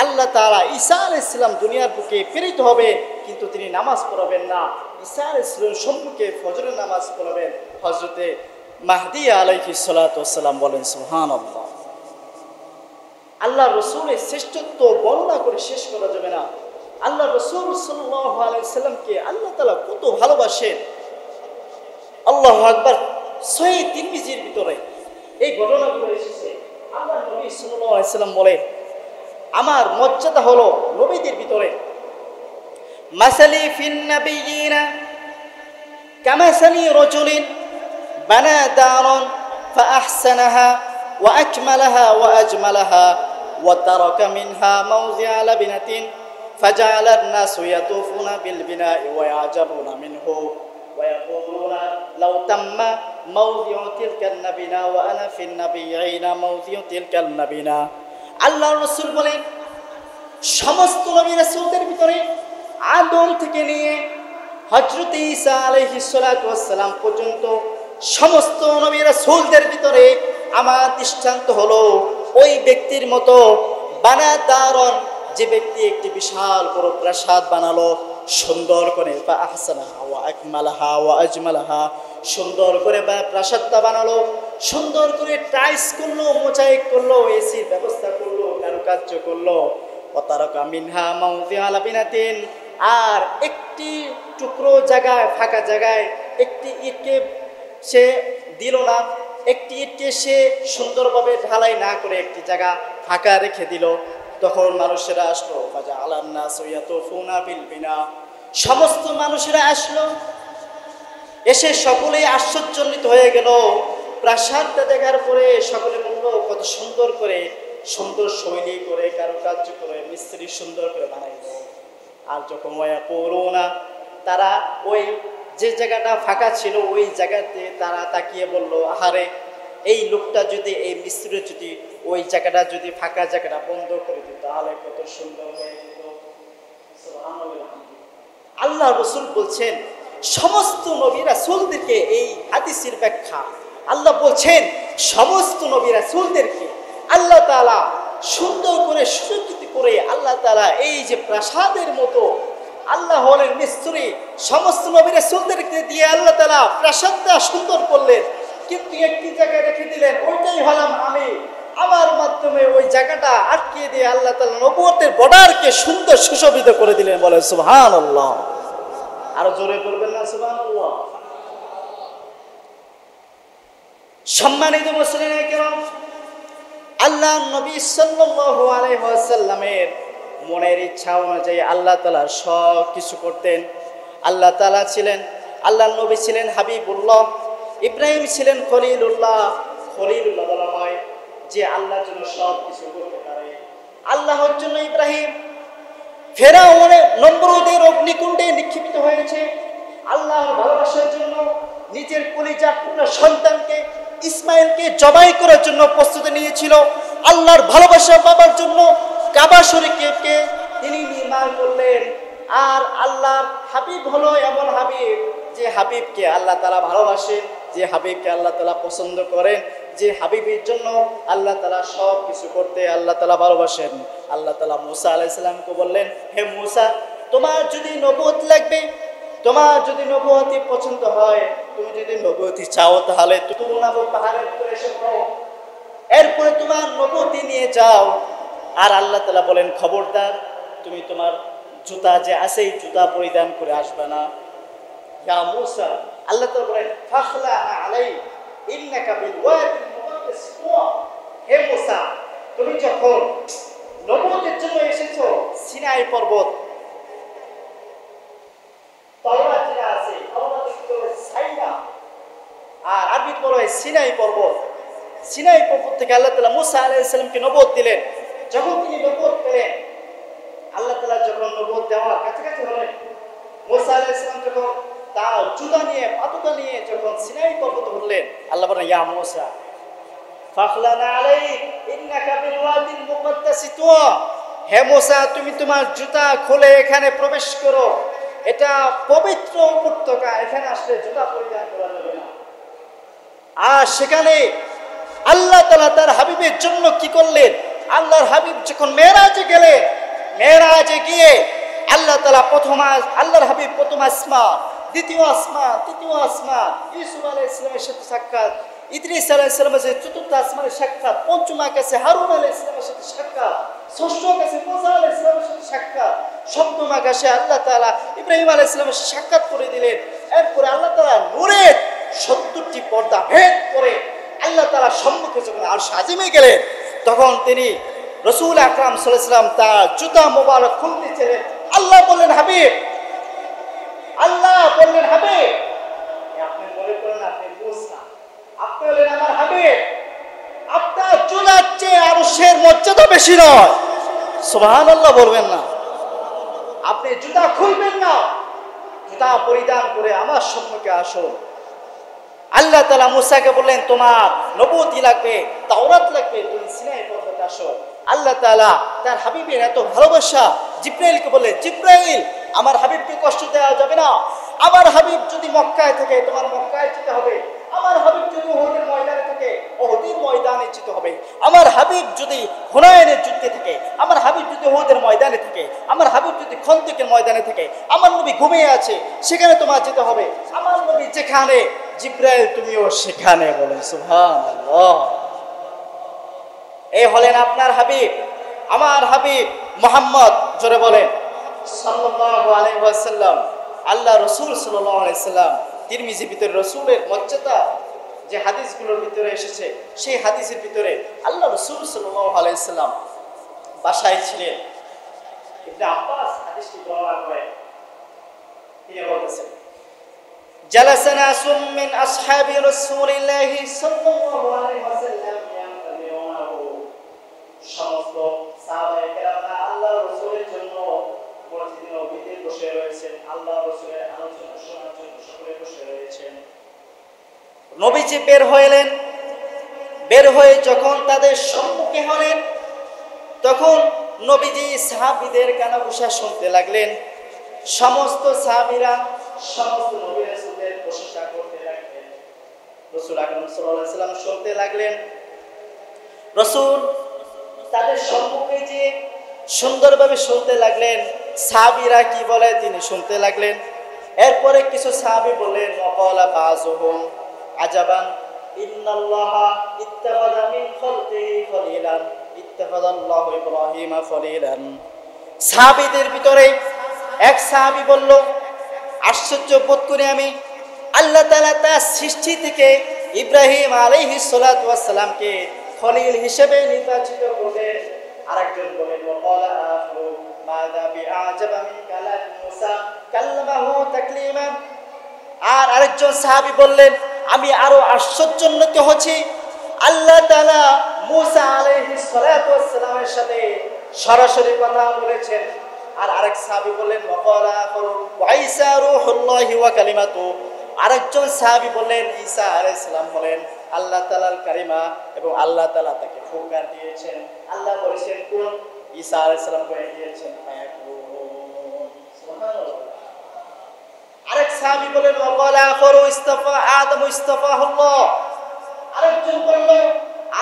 আল্লাহ তাআলা ঈসা আলাইহিস সালাম দুনিয়ার বুকে প্রেরিত হবে, কিন্তু তিনি নামাজ পড়াবেন না। ঈসা আলাইহিস সালামের সম্মুখে ফজরের নামাজ পড়াবেন হযরতে মাহদী আলাইহিস সালাতু ওয়াস সালাম। বলেন সুবহানাল্লাহ। আল্লাহ রাসূলের শ্রেষ্ঠত্ব বর্ণনা করে শেষ করা যাবে না। আল্লাহ রাসূল সাল্লাল্লাহু আলাইহি সাল্লামকে আল্লাহ তাআলা কত ভালোবাসেন। আল্লাহু আকবার। সহিহ তিরমিজির ভিতরে এই ঘটনাগুলো এসেছে। আল্লাহ নবী সাল্লাল্লাহু আলাইহি সাল্লাম বলেন আমার মর্যাদা হলো নবীদের ভিতরে, মাসালি ফিন নাবিয়িনা কামাসালি রাজুলিন বানা দারান ফাআহসানাহা ওয়া আকমালাহা ওয়া আজমালাহা ওয়া তারাকা মিনহা মাওযিআ লাবিনাতিন ফাজাআলা আন-নাসু ইয়াতুফুনা বিল বিনা'i ওয়া ইয়াজাবুনা মিনহু ওয়া ইয়াকুলুনা লাউ তাম্মা মাওযি'ু তিলকান নাবিনা ওয়া আনা ফিন নাবিয়িনা মাওযি'ু তিলকান নাবিনা। আল্লাহর রাসূল বলেন সমস্ত নবী রাসূলদের ভিতরে আদম থেকে নিয়ে হযরত ঈসা আলাইহিস সালাতু ওয়াস সালাম পর্যন্ত সমস্ত নবী রাসূলদের ভিতরে আমার দৃষ্টান্ত হলো ওই ব্যক্তির মতো বানা দারন, যে ব্যক্তি একটি বিশাল বড় প্রাসাদ বানালো সুন্দর করে, বা আহসানাহা ওয়া আকমালাহা ওয়া আজমালাহা, সুন্দর করে প্রাসাদটা বানালো, সুন্দর করে টাইলস করলো, মোজাইক করলো, এসির ব্যবস্থা করলো, কারুকার্য করলো। ওয়া তারাকা মিনহা মাওযিআ লাবিনাতিন, আর একটি টুকরো জায়গায়, ফাঁকা জায়গায় একটি ইটকে সে দিল না, একটি ইটকে সে সুন্দরভাবে ঢালাই না করে একটি জায়গা ফাঁকা রেখে দিল। তখন মানুষেরা আসলো, ফাজাআলা আন-নাসু ইয়াতুফুনা বিল বিনা, সমস্ত মানুষেরা আসলো, এসে সকলেই আশ্চর্যান্বিত হয়ে গেল। প্রাসাদটা দেখার পরে সকলে বলল কত সুন্দর করে, সুন্দর শৈলী করে, কারুকার্য করে, মিস্ত্রি সুন্দর করে বানাইল। আর যখন ওয়াকুলুনা, তারা ওই যে জায়গাটা ফাঁকা ছিল ওই জায়গাতে তারা তাকিয়ে বলল আহারে এই লোকটা যদি, এই মিস্ত্রি যদি ওই জায়গাটা যদি ফাঁকা জায়গাটা বন্ধ করে দিত তাহলে কত সুন্দর হয়ে যেত। সুবহানাল্লাহ। আল্লাহ রাসূল বলছেন সমস্ত নবী রাসূলদেরকে, এই হাদিসের ব্যাখ্যা আল্লাহ বলছেন সমস্ত নবী রাসূলদেরকে আল্লাহ তাআলা সুন্দর করে সুসজ্জিত করে আল্লাহ তাআলা এই যে প্রাসাদের মতো, আল্লাহ হলেন মিস্ত্রি, সমস্ত নবী রাসূলদেরকে দিয়ে আল্লাহ তাআলা প্রাসাদটা সুন্দর করলেন। কিন্তু একটি জায়গায় রেখে দিলেন, ওইটাই হলাম আমি। আমার মাধ্যমে ওই জায়গাটা আটকে দিয়ে আল্লাহ তাআলা নবুয়তের বর্ডারকে সুন্দর সুশোভিত করে দিলেন। বলে সুবহানাল্লাহ। আরো জোরে বলবেন না সুবহানাল্লাহ? সম্মানিত মুসলিম কিরাম, আল্লাহ নবী সাল্লাল্লাহু আলাইহি ওয়াসাল্লামের মনের ইচ্ছা অনুযায়ী আল্লাহ তাআলা সব কিছু করতেন। আল্লাহ তাআলা ছিলেন, আল্লাহর নবী ছিলেন হাবিবুল্লাহ, ইব্রাহিম ছিলেন খলিলুল্লাহ। খলিলুল্লাহ বলা হয় যে আল্লাহর জন্য সব কিছু করতে পারে। আল্লাহর জন্য ইব্রাহিম ফেরাউনের নমরুদের অগ্নিকুণ্ডে নিক্ষিপ্ত হয়েছে। আল্লাহর ভালোবাসার জন্য নিজের কলিজার টুকরা সন্তানকে ইসমাইলকে জবাই করার জন্য প্রস্তুতি নিয়েছিল। আল্লাহর ভালোবাসা পাবার জন্য কাবা শরীফকে তিনি নির্মাণ করলেন। আর আল্লাহর হাবিব হলো এমন হাবিব যে হাবিবকে আল্লাহ তাআলা ভালোবাসেন, যে হাবিবকে আল্লাহ তাআলা পছন্দ করেন, যে হাবিবের জন্য আল্লাহ তাআলা সব কিছু করতে আল্লাহ তাআলা ভালোবাসেন। আল্লাহ তাআলা মুসা আলাইহিস সালামকে বললেন, হে মুসা, তোমার যদি নবুয়ত লাগবে, তোমার যদি নবুয়তি পছন্দ হয়, তুমি যদি নবুয়তি চাও, তাহলে তুমি পাহাড়ের উপরে এসে পড়ো, এরপরে তোমার নবুয়তি নিয়ে যাও। আর আল্লাহ তাআলা বলেন, খবরদার তুমি তোমার জুতা যে আছে এই জুতা পরিধান করে আসবে না। ইয়া মুসা, আল্লাহ তাআলা বলেন, ফাখলা আলাই ইন্নাকা বিল ওয়াদিল মুকাদ্দাস তুয়া। হে মুসা, তুমি যখন নবুয়তের জন্য এসেছো সিনাই পর্বত, তাওরাত যেটা আছে, তাওরাতের ভিতরে সাইনা আর আরবিতে বলা হয় সিনাই পর্বত। সিনাই পর্বত থেকে আল্লাহ তাআলা মুসা আলাইহিস সালামকে নবুয়ত দিলেন। যখন তিনি নবুয়ত পেলেন, আল্লাহ তাআলা যখন নবুয়ত দেওয়ার কাছাকাছি হলেন, মুসা আলাইহিস সালাম যখন তার জুতা নিয়ে পাতুকা নিয়ে যখন সিনাই পর্বত উঠলেন, আল্লাহ বলেন, ইয়া মুসা ফাখলানা আলাইক ইন্নাকা বিল ওয়াদিল মুকাদ্দাস তুয়া। হে মুসা, তুমি তোমার জুতা খুলে এখানে প্রবেশ করো, এটা পবিত্র উপত্যকা, এখানে আসলে জুতা পরিধান করা যাবে না। আর সেখানে আল্লাহ তাআলা তার হাবিবের জন্য কি করলেন, আল্লাহর হাবিব যখন মেরাজে গেলেন, মেরাজে গিয়ে আল্লাহ তাআলা আল্লাহর হাবিব প্রথম আসমান, দ্বিতীয় আসমান, তৃতীয় আসমান, ইউসুফ আলাইহিস সালামের সাথে সাক্ষাৎ, ইদ্রিস আলাইহিস সালামের সাথে চতুর্থ আসমানের সাক্ষাৎ, পঞ্চম আকাশে হারুন আলাইহিস সালামের সাথে সাক্ষাৎ, ষষ্ঠ আকাশে মুসা আলাইহিস সালামের সাথে সাক্ষাৎ, সপ্তম আকাশে আল্লাহ তাআলা ইব্রাহিম আলাইহিস সালামের সাথে সাক্ষাৎ করে দিলেন। এরপরে আল্লাহ তাআলা নূরের 70টি পর্দা ভেদ করে আল্লাহ তাআলা সম্মুখে যখন আরশ আজিমে গেলেন, তখন তিনি রাসূল আকরাম সাল্লাল্লাহু আলাইহি ওয়াসাল্লাম তার জুতা মোবারক খুলতেছিলেন। আল্লাহ বললেন, হাবিব, আল্লাহ বললেন, হাবিব, আপনি মনে করেন আপনি মুসা, আপনি হলেন আমার হাবিব, আপনার জুতার চেয়ে আরশের মর্যাদা বেশি নয়। সুবহানাল্লাহ বলবেন না? আপনি জুতা খুলবেন না, জুতা পরিধান করে আমার সম্মুখে আসুন। আল্লাহ তাআলা মুসাকে বললেন, তোমার নবুয়তি লাগবে, তাওরাত লাগবে, তুমি সিনাই পর্বতে আসো। আল্লাহ তাআলা তার হাবিবের এত ভালোবাসা, জিবরাইলকে বললেন, জিবরাইল, আমার হাবিবকে কষ্ট দেওয়া যাবে না। আমার হাবিব যদি মক্কায় থাকে, তোমার মক্কায় যেতে হবে। আমার হাবিব যদি উহুদের ময়দানে থাকে, উহুদের ময়দানে যেতে হবে। আমার হাবিব যদি হুনাইনের যুদ্ধে থাকে, আমার হাবিব যদি উহুদের ময়দানে থাকে, আমার হাবিব যদি খন্দকের ময়দানে থাকে, আমার নবী ঘুমিয়ে আছে, সেখানে তোমার যেতে হবে। আমার নবী যেখানে, জিবরাইল তুমিও সেখানে। বলেন সুবহানাল্লাহ। এই হলেন আপনার হাবিব, আমার হাবিব মুহাম্মদ। জোরে বলেন সাল্লাল্লাহু আলাইহি ওয়াসাল্লাম। আল্লাহ রাসূল সাল্লাল্লাহু আলাইহি ওয়াসাল্লাম, তিরমিজির ভিতরে রাসূলের মর্যাদা যে হাদিসগুলোর ভিতরে এসেছে, সেই হাদিসের ভিতরে আল্লাহ রাসূল সাল্লাল্লাহু আলাইহি ওয়াসাল্লাম বাসায় ছিলেন। ইবনে আব্বাস হাদিসটি বর্ণনা করেন, তিনি বলতেছেন, জালাসা নাসুম মিন আসহাবি রাসূলিল্লাহি সাল্লাল্লাহু আলাইহি ওয়াসাল্লাম ইয়ান্তাবিউনাহু। সমস্ত সাহাবায়ে কেরামরা আল্লাহর রাসূলের জন্য মসজিদে নববীতে বসে রয়েছেন, আল্লাহর রাসূলের আলোচনা শোনার জন্য সকলে বসে রয়েছেন। নবীজি বের হলেন, বের হয়ে যখন তাদের সম্মুখে হলেন, তখন নবীজি সাহাবীদের কানাঘুষা শুনতে লাগলেন। সমস্ত সাহাবীরা সমস্ত নবী রাসূলের প্রশংসা করতে লাগলেন। রাসূল আকরাম সাল্লাল্লাহু আলাইহি ওয়াসাল্লাম শুনতে লাগলেন। রাসূল তাদের সম্মুখে যে সুন্দরভাবে শুনতে লাগলেন, সাহাবীরা কি বলে তিনি শুনতে লাগলেন। এরপরে কিছু সাহাবী বললেন, ওয়াকালা বাযুহুম আজাবান ইন্নাল্লাহা ইত্তাখাযা মিন খালকিহি খলিলান ইত্তাখাযাল্লাহু ইব্রাহিমা খলিলান। সাহাবীদের ভিতরে এক সাহাবী বলল, আশ্চর্য বোধ করে আমি, আল্লাহ তাআলা তার সৃষ্টি থেকে ইব্রাহিম আলাইহিস সালাতু ওয়াস সালামকে খলিল হিসেবে নির্বাচিত করলেন। আরেকজন বলেন, ওয়াকালা আখরু মাযা বিআজাবা মিন কালাম মূসা কাল্লামাহু তাকলিমা। আর আরেকজন সাহাবী বললেন, আমি আরো আশ্চর্যান্বিত হচ্ছি, আল্লাহ তাআলা মূসা আলাইহিস সালাতু ওয়াস সালামের সাথে সরাসরি কথা বলেছেন। আর আরেক সাহাবী বললেন, ওয়াকালা আখরু ওয়া ঈসা রূহুল্লাহি ওয়া কালিমাতু। আরেকজন সাহাবী বললেন, ঈসা আলাইহিস সালাম হলেন আল্লাহ তাআলার কালিমা এবং আল্লাহ তাআলা তাকে ফুরকান দিয়েছেন। আল্লাহ বলেছেন কোন, ঈসা আলাইহিস সালাম বলে দিয়েছেন সুবহানাল্লাহ। আরেক সাহাবী বলেন, ওয়াকালা আখরু ইস্তাফা আদম ইস্তাফাহুল্লাহ। আরেকজন বলল,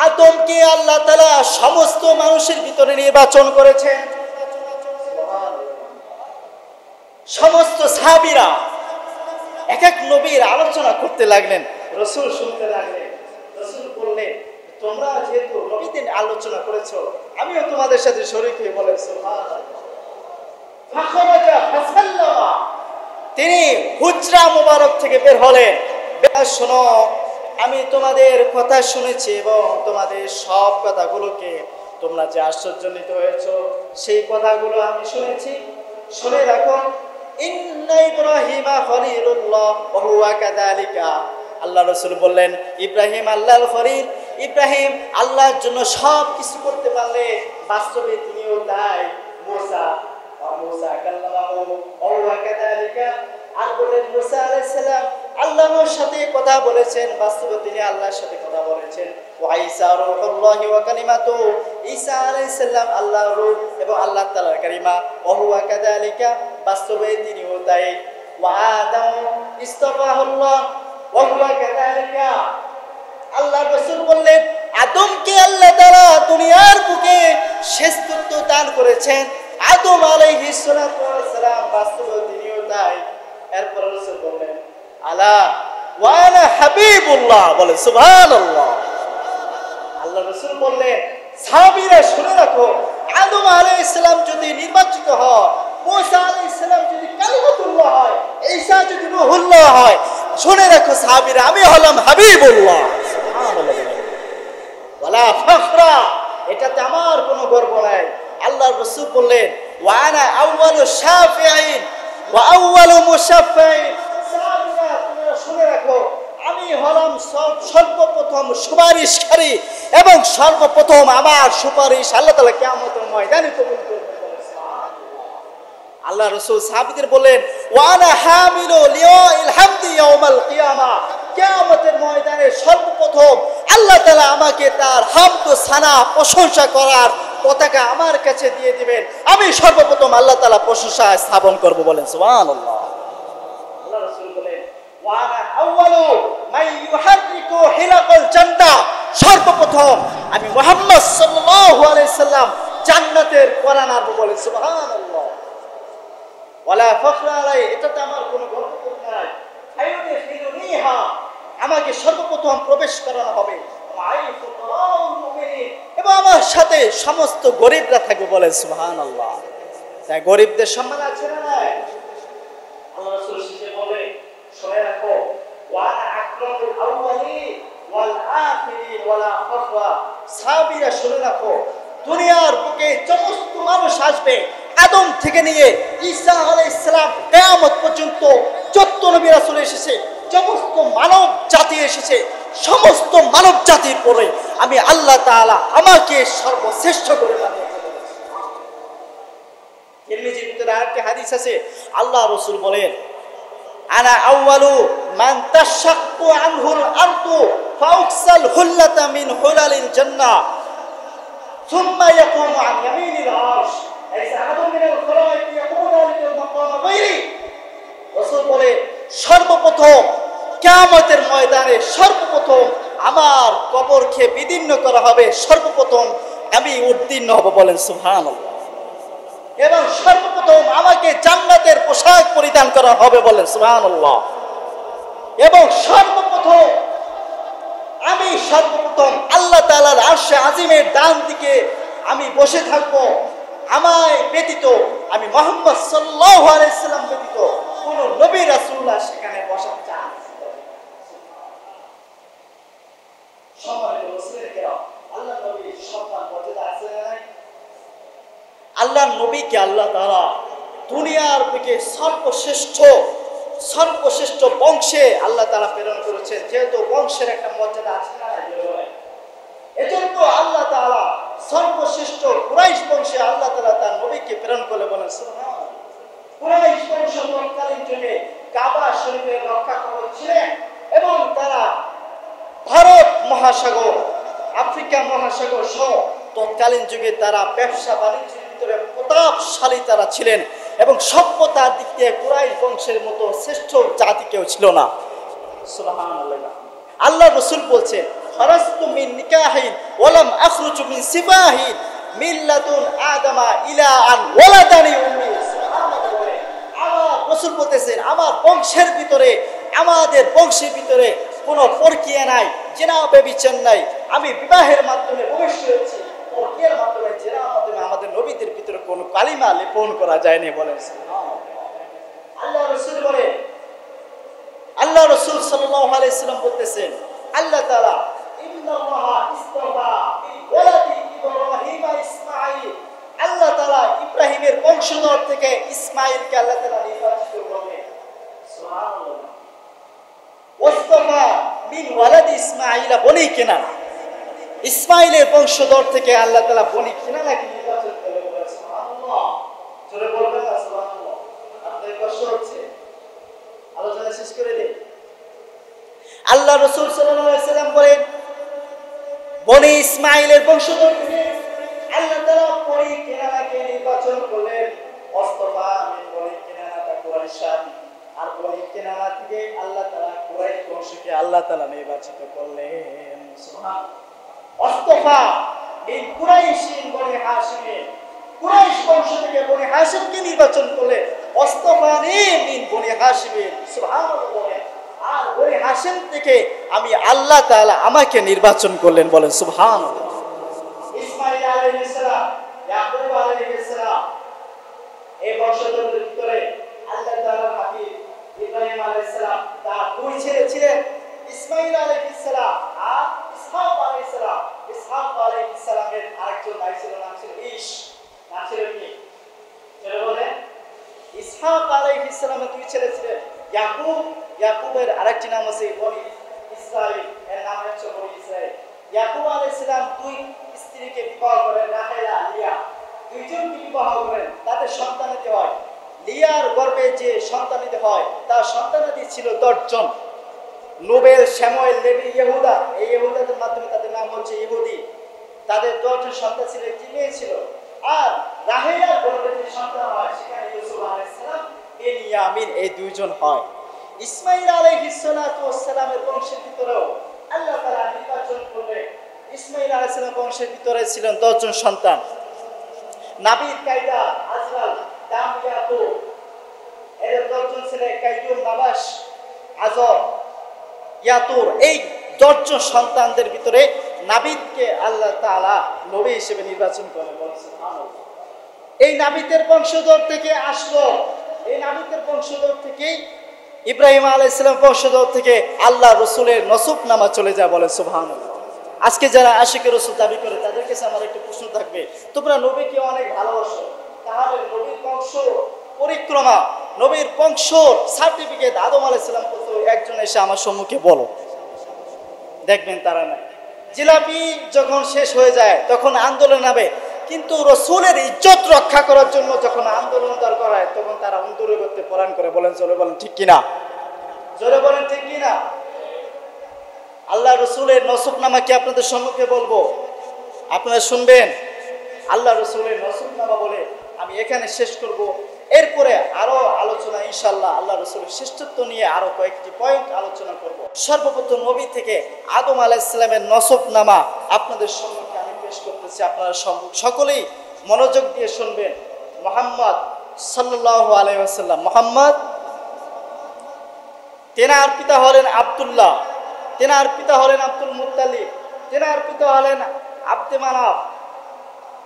আদমকে আল্লাহ তাআলা সমস্ত মানুষের ভিতরে নির্বাচন করেছেন। সমস্ত সাহাবীরা এক এক নবীর আলোচনা করতে লাগলেন, রাসূল শুনতে লাগলেন। রাসূল বললেন, তোমরা যেহেতু নবীদের আলোচনা করেছো, আমিও তোমাদের সাথে শরীক হয়ে বলেন সুবহানাল্লাহ। ফাখরাজা ফাসাল্লামা, তিনি হুজরা মুবারক থেকে বের হলেন। শোনো, আমি তোমাদের কথা শুনেছি এবং তোমাদের সব কথাগুলোকে তোমরা যে আশ্চর্যান্বিত হয়েছো সেই কথাগুলো আমি শুনেছি। শুনে রাখো, ইন্না ইব্রাহিমা খলিলুল্লাহ ওয়া হুয়া কাযালিকা। আল্লাহ রাসূল বললেন, ইব্রাহিম আল্লাহর খলিল, ইব্রাহিম আল্লাহর জন্য সব কিছু করতে পারলে বাস্তবে তিনিও তাই। মূসা কাল্লামাহু ওয়া হুয়া কাযালিকা। আর বললেন, মূসা আলাইহিস সালাম আল্লাহর সাথে কথা বলেছেন, বাস্তবে তিনি আল্লাহর সাথে কথা বলেছেন। ওয়া ঈসা রূহুল্লাহি ওয়া কালিমাতু, ঈসা আলাইহিস সালাম আল্লাহর রূহ এবং আল্লাহ তাআলার কালিমা। ওয়া হুয়া কাযালিকা, বাস্তবে তিনিও তাই। ওয়া আদম ইস্তাফাহুল্লাহ ওয়া হুয়া কাযালিকা। আল্লাহ রাসূল বললেন, আদমকে আল্লাহ তাআলা দুনিয়ার বুকে শ্রেষ্ঠত্ব দান করেছেন। আদম আলাইহিস সালাতু ওয়াস সালাম, বাস্তবে তিনিও তাই। এরপর রাসূল বললেন, আলা ওয়া আনা হাবিবুল্লাহ, বলে সুবহানাল্লাহ। আল্লাহ রাসূল বললেন, সাহাবীরা শুনে রাখো, আদম আলাইহিস সালাম যদি নির্বাচিত হয়, মূসা আলাইহিস সালাম যদি কালিমাতুল্লাহ হয়, ঈসা যদি রূহুল্লাহ হয়, শুনে রাখো সাহাবীরা, আমি হলাম হাবিবুল্লাহ। সুবহানাল্লাহ। ওয়ালা ফখরা, এটাতে আমার কোনো গর্ব নাই। আল্লাহর রাসূল বললেন, ওয়া আনা আউয়ালু শাফিঈন ওয়া আউয়ালু মুশাফফিঈন। সাহাবীরা তোমরা শুনে রাখো, আমি হলাম সর্বপ্রথম সুপারিশকারী এবং সর্বপ্রথম আমার সুপারিশ আল্লাহ তাআলা কিয়ামতের ময়দানে কবুল করবেন। আল্লাহ রাসূল সাহাবীদের বললেন, ওয়া আনা হামিলু লিওয়াইল হামদি ইয়াউমাল কিয়ামা। কিয়ামতের ময়দানে সর্বপ্রথম আল্লাহ তাআলা আমাকে তার হামদ ও সানা, প্রশংসা করার পতাকা আমার কাছে দিয়ে দিবেন। আমি সর্বপ্রথম আল্লাহ তাআলা প্রশংসা স্থাপন করব, বলেন সুবহানাল্লাহ। আল্লাহ রাসূল বলেন, ওয়া আনা আউয়ালু মান ইউহাররিকু হিলাকাল জান্নাহ। সর্বপ্রথম আমি মুহাম্মদ সাল্লাল্লাহু আলাইহি সাল্লাম জান্নাতের পরা নাড়ব, বলেন সুবহানাল্লাহ। ওয়ালা ফখরা আলাই, এটাতে আমার কোনো গর্ব নাই। ফায়ুদখিলুনিহা, আমাকে সর্বপ্রথম প্রবেশ করানো হবে। এবং আমার সাথে সমস্ত গরিবরা থাকবে, বলেন সুবহানাল্লাহ। তাই গরিবদের সম্মান আছে না নাই? আল্লাহ রাসূল শেষে বলে, শুনে রাখো, ওয়া আনা আকরামুল আউয়ালিন ওয়াল আখিরিন ওয়ালা ফখরা। সাহাবীরা শুনে রাখো, দুনিয়ার বুকে সমস্ত মানুষ আসবে, আদম থেকে নিয়ে ঈসা আলাইহিস সালাম কিয়ামত পর্যন্ত যত নবী রাসূল এসেছে, সমস্ত মানব জাতি এসেছে, সমস্ত মানব জাতির পরে আমি আল্লাহ তাআলা আমাকে সর্বশ্রেষ্ঠ করে বানিয়েছেন। তিরমিজির ভিতরে আরেকটি হাদিস আছে, আল্লাহ রাসূল বলেন, আনা আউয়ালু মান তাশাক্কু আনহুল আরদু ফাউকসাল হুল্লাতা মিন হুলালিল জান্নাহ সুম্মা ইয়াকুমু আন ইয়ামিনিল আরশ লাইসা আহাদুন মিনাল খলাইকি ইয়াকুমু যালিকাল মাকাম গায়রি। রাসূল বলে, সর্বপ্রথম কিয়ামতের ময়দানে সর্বপ্রথম আমার কবরকে বিদীর্ণ করা হবে, সর্বপ্রথম আমি উত্তীর্ণ হব, বলেন সুবহানাল্লাহ। এবং সর্বপ্রথম আমাকে জান্নাতের পোশাক পরিধান করা হবে, বলেন সুবহানাল্লাহ। এবং সর্বপ্রথম আমি সর্বপ্রথম আল্লাহ তাআলার আরশে আজিমের ডান দিকে আমি বসে থাকব। আমায় ব্যতীত, আমি মুহাম্মদ সাল্লাল্লাহু আলাইহি সাল্লাম ব্যতীত কোন নবী রাসূলুল্লাহ সেখানে বসার চান্স নেই। সম্মানিত মুসলিম কিরাম, আল্লাহ নবীর সম্মান মর্যাদা আছে না নাই? আল্লাহর নবীকে আল্লাহ তাআলা দুনিয়ার বুকে সর্বশ্রেষ্ঠ বংশে আল্লাহ তাআলা প্রেরণ করেছেন। যেহেতু বংশের একটা মর্যাদা আছে না, এজন্য আল্লাহ তাআলা সর্বশ্রেষ্ঠ কুরাইশ বংশে আল্লাহ তাআলা তার নবীকে প্রেরণ করে বলেন সুবহানাল্লাহ। কুরাইশ বংশ তৎকালীন যুগে কাবা শরীফের রক্ষা কবচ ছিলেন এবং তারা ভারত মহাসাগর, আফ্রিকা মহাসাগর সহ তৎকালীন যুগে তারা ব্যবসা বাণিজ্যের ভিতরে প্রতাপশালী তারা ছিলেন এবং সভ্যতার দিক দিয়ে কুরাইশ বংশের মতো শ্রেষ্ঠ জাতি কেউ ছিল না। সুবহানাল্লাহ। আল্লাহ রাসূল বলছেন, খারাজতু মিন নিকাহিন ওয়ালাম আখরুজু মিন সিফাহিন মিল্লাতুন আদামা ইলা আন ওয়ালাদানি উম্মি। সুবহানাল্লাহ। আমার রাসূল বলতেছেন, আমার বংশের ভিতরে, আমাদের বংশের ভিতরে কোনো পরকীয়া নাই, জিনা ব্যভিচার নাই। আমি বিবাহের মাধ্যমে ভবিষ্য হয়েছি, পরকীয়ার মাধ্যমে, জিনার মাধ্যমে আমাদের নবীদের ভিতরে কোনো কালিমা লেপন করা যায়নি বলেন সুবহানাল্লাহ। আল্লাহ রাসূল বলে, আল্লাহ রাসূল সাল্লাল্লাহু আলাইহি সাল্লাম বলতেছেন, আল্লাহ তাআলা ইন্নাল্লাহা ইসতাফা মিন ওয়ালাদি ইব্রাহিম ইসমাঈল, আল্লাহ তাআলা ইব্রাহিমের বংশধর থেকে ইসমাঈলকে আল্লাহ তাআলা নির্বাচিত করলেন। সুবহানাল্লাহ। ওয়াসতাফা মিন ওয়ালাদি ইসমাঈল বনি কিনানা, ইসমাঈলের বংশধর থেকে আল্লাহ তাআলা বনি কিনানাকে নির্বাচন করলেন। সুবহানাল্লাহ। জোরে বলবেন না সুবহানাল্লাহ? আপনাদের কষ্ট হচ্ছে? আলোচনা শেষ করে দেই। আল্লাহ রাসূল সাল্লাল্লাহু আলাইহি সাল্লাম বলেন, বনি ইসমাঈলের বংশধর থেকে আল্লাহ তাআলা বনি কিনানাকে নির্বাচন করলেন। ওয়াসতাফা মিন বনি কিনানা কুরাইশান, আর বনি কিনানা থেকে আল্লাহ তাআলা কুরাইশ বংশকে আল্লাহ তাআলা নির্বাচিত করলেন। সুবহানাল্লাহ। ওয়াসতাফা মিন কুরাইশিন বনি হাশিম, কুরাইশ বংশ থেকে বনি হাশিমকে নির্বাচন করলেন। ওয়াসতাফানি মিন বনি হাশিম। সুবহানাল্লাহ। আর বনি হাশিম থেকে আমি আল্লাহ তাআলা আমাকে নির্বাচন করলেন বলেন সুবহানাল্লাহ। ইসমাঈল আলাইহিস সালাম, ইয়াকুব আলাইহিস সালাম, এই বংশধরদের ভিতরে আল্লাহ তাআলার হাবিব ইব্রাহিম আলাইহিস সালাম তার দুই ছেলে ছিলেন, ইসমাঈল আলাইহিস সালাম আর ইসহাক আলাইহিস সালাম। ইসহাক আলাইহিস সালামের আরেকজন ভাই ছিল, নাম ছিল ঈশ। নাম ছিল কি? যারা বলেন, ইসহাক আলাইহিস সালামের দুই ছেলে ছিলেন ইয়াকুব, ইয়াকুবের আরেকটি নাম আছে বনি ইসরাইল, এর নাম হচ্ছে বনি ইসরাইল। ইয়াকুব আলাইহিস সালাম দুই স্ত্রীকে বিবাহ করেন, রাহেলা, লিয়া, দুইজনকে বিবাহ করেন। তাদের সন্তানাদি হয়। লিয়ার গর্ভে যে সন্তানাদি হয় তার সন্তানাদি ছিল 10 জন। নোবেল, শ্যামুয়েল, লেভি, ইহুদা, এই ইহুদাদের মাধ্যমে তাদের নাম হচ্ছে ইহুদি। তাদের 10 জন সন্তান ছিল, একটি মেয়ে ছিল। আর রাহেলার গর্ভে যে সন্তান হয় সেখানে ইউসুফ আলাইহিস সালাম, বেনিয়ামিন, এই দুইজন হয়। ইসমাঈল আলাইহিস সালামের বংশের ভিতরেও আল্লাহ তাআলা নির্বাচন করলেন। ইসমাঈল আলাইহিস সালাম বংশের ভিতরে ছিলেন 10 জন সন্তান। নাবিদ, কায়দা, আজরাল, দাম, ইয়াকুব, এদের 10 জন ছেলে, কাইয়ুম, নাবাশ, আজর, ইয়াতুর। এই 10 জন সন্তানদের ভিতরে নাবিদকে আল্লাহ তাআলা নবী হিসেবে নির্বাচন করেন। সুবহানাল্লাহ। এই নাবিদের বংশধর থেকে আসলো, এই নাবিদের বংশধর থেকেই ইব্রাহিম আলাইহিস সালাম বংশধর থেকে আল্লাহ রাসূলের নসবনামা চলে যায় বলে সুবহানাল্লাহ। আজকে যারা আশিকে রাসূল দাবি করে তাদের কাছে আমার একটা প্রশ্ন থাকবে, তোমরা নবীকে অনেক ভালোবাসো, তাহলে নবীর বংশ পরিক্রমা, নবীর বংশ সার্টিফিকেট আদম আলাইহিস সালাম কত একজন এসে আমার সম্মুখে বলো, দেখবেন তারা নাই। জিলাপি যখন শেষ হয়ে যায় তখন আন্দোলন হবে, কিন্তু রাসূলের ইজ্জত রক্ষা করার জন্য যখন আন্দোলন দরকার হয় তখন তারা অন্তরে করতে পরাণ করে। বলেন, জোরে বলেন ঠিক কিনা? জোরে বলেন ঠিক কিনা? আল্লাহ রাসূলের নসবনামা কি আপনাদের সম্মুখে বলবো, আপনারা শুনবেন? আল্লাহ রাসূলের নসবনামা বলে আমি এখানে শেষ করব। এরপরে আরো আলোচনা ইনশাআল্লাহ আল্লাহ রাসূলের শ্রেষ্ঠত্ব নিয়ে আরো কয়েকটি পয়েন্ট আলোচনা করব। সর্বপ্রথম নবী থেকে আদম আলাইহিস সালামের নসবনামা আপনাদের সম্মুখে আমি পেশ করতেছি। আপনারা সকলেই মনোযোগ দিয়ে শুনবেন। মুহাম্মদ সাল্লাল্লাহু আলাইহি ওয়াসাল্লাম, মুহাম্মদ, তেনার পিতা হলেন আব্দুল্লাহ, তেনার পিতা হলেন আব্দুল মুত্তালিব, তেনার পিতা হলেন আব্দে মানাফ,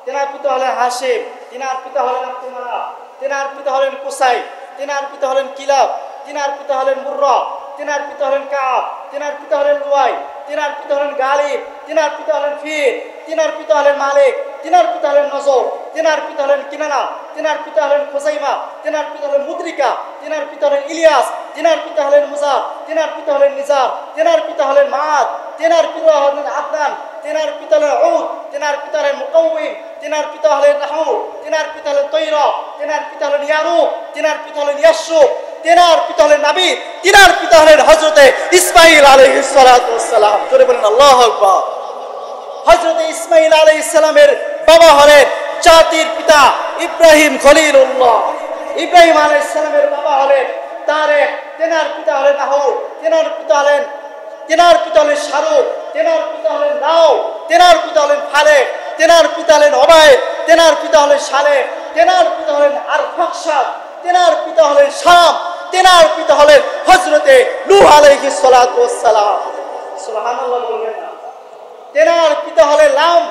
তেনার পিতা হলেন হাশিম, তেনার পিতা হলেন আব্দে মানাফ, তেনার পিতা হলেন কুসাই, তেনার পিতা হলেন কিলাব, তেনার পিতা হলেন মুররা, তেনার পিতা হলেন কাব, তেনার পিতা হলেন লুয়াই, তেনার পিতা হলেন গালিব, তেনার পিতা হলেন ফির, তেনার পিতা হলেন মালিক, তেনার পিতা হলেন নজর, তেনার পিতা হলেন কিনানা, তেনার পিতা হলেন খুজাইমা, তেনার পিতা হলেন মুদ্রিকা, তেনার পিতা হলেন ইলিয়াস, তেনার পিতা হলেন মুজার, তেনার পিতা হলেন নিজার, তেনার পিতা হলেন মাআদ, তেনার পিতা হলেন আদনান, তেনার পিতা হলেন উদ, তেনার পিতা হলেন মুকাউইম, তেনার পিতা হলেন নাহু, তেনার পিতা হলেন তৈরা, তেনার পিতা হলেন ইয়ারুব, তেনার পিতা হলেন ইয়াসুব, তেনার পিতা হলেন নাবিদ, তেনার পিতা হলেন হযরতে ইসমাঈল আলাইহিস সালাতু ওয়াস সালাম। জোরে বলেন আল্লাহু আকবার। হযরতে ইসমাঈল আলাইহিস সালামের বাবা হলেন জাতির পিতা ইব্রাহিম খলিলুল্লাহ। ইব্রাহিম আলাইহিস সালামের বাবা হলেন তারেক, তেনার পিতা হলেন নাহর, তেনার পিতা হলেন শারুক, তেনার পিতা হলেন নাও, তেনার পিতা হলেন ফালেক, তেনার পিতা হলেন ওবায়েদ, তেনার পিতা হলেন সালেহ, তেনার পিতা হলেন আরফাকশাদ, তেনার পিতা হলেন শাম, তেনার পিতা হলেন হযরতে নূহ আলাইহিস সালাতু ওয়াস সালাম। সুবহানাল্লাহ বলবেন না। তেনার পিতা হলেন লাম,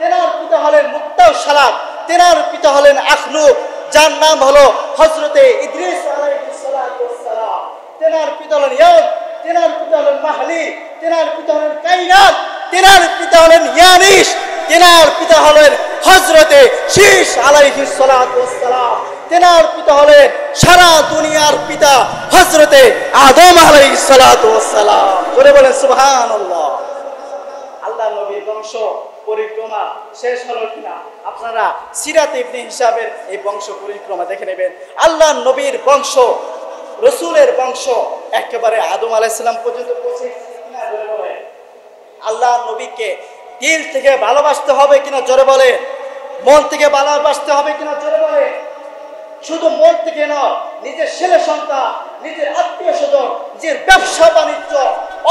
তেনার পিতা হলেন মুত্তাশালাত, তেনার পিতা হলেন আখলুক, যার নাম হলো হযরতে ইদ্রিস আলাইহিস সালাতু ওয়াস সালাম। তেনার পিতা হলেন ইয়াদ, তেনার পিতা হলেন মাহলি, তেনার পিতা হলেন কাইনাত, তেনার পিতা হলেন ইয়ানিস, তেনার পিতা হলেন হযরতে শীশ আলাইহিস সালাতু ওয়াস সালাম। তেনার পিতা হলেন সারা দুনিয়ার পিতা হযরতে আদম আলাইহিস সালাতু ওয়াস সালাম। জোরে বলেন সুবহানাল্লাহ। আল্লাহ নবীর বংশ পরিক্রমা শেষ হলো কিনা আপনারা সিরাত ইবনে হিসাবের এই বংশ পরিক্রমা দেখে নেবেন। আল্লাহ নবীর বংশ, রসুলের বংশ একেবারে আদম আলাইহিস সালাম পর্যন্ত পৌঁছে কিনা জোরে বলেন। আল্লাহ নবীকে দিল থেকে ভালোবাসতে হবে কিনা জোরে বলেন। মন থেকে ভালোবাসতে হবে কিনা জোরে বলেন। শুধু মন থেকে নয়, নিজের ছেলে সন্তান, নিজের আত্মীয় স্বজন, নিজের ব্যবসা বাণিজ্য,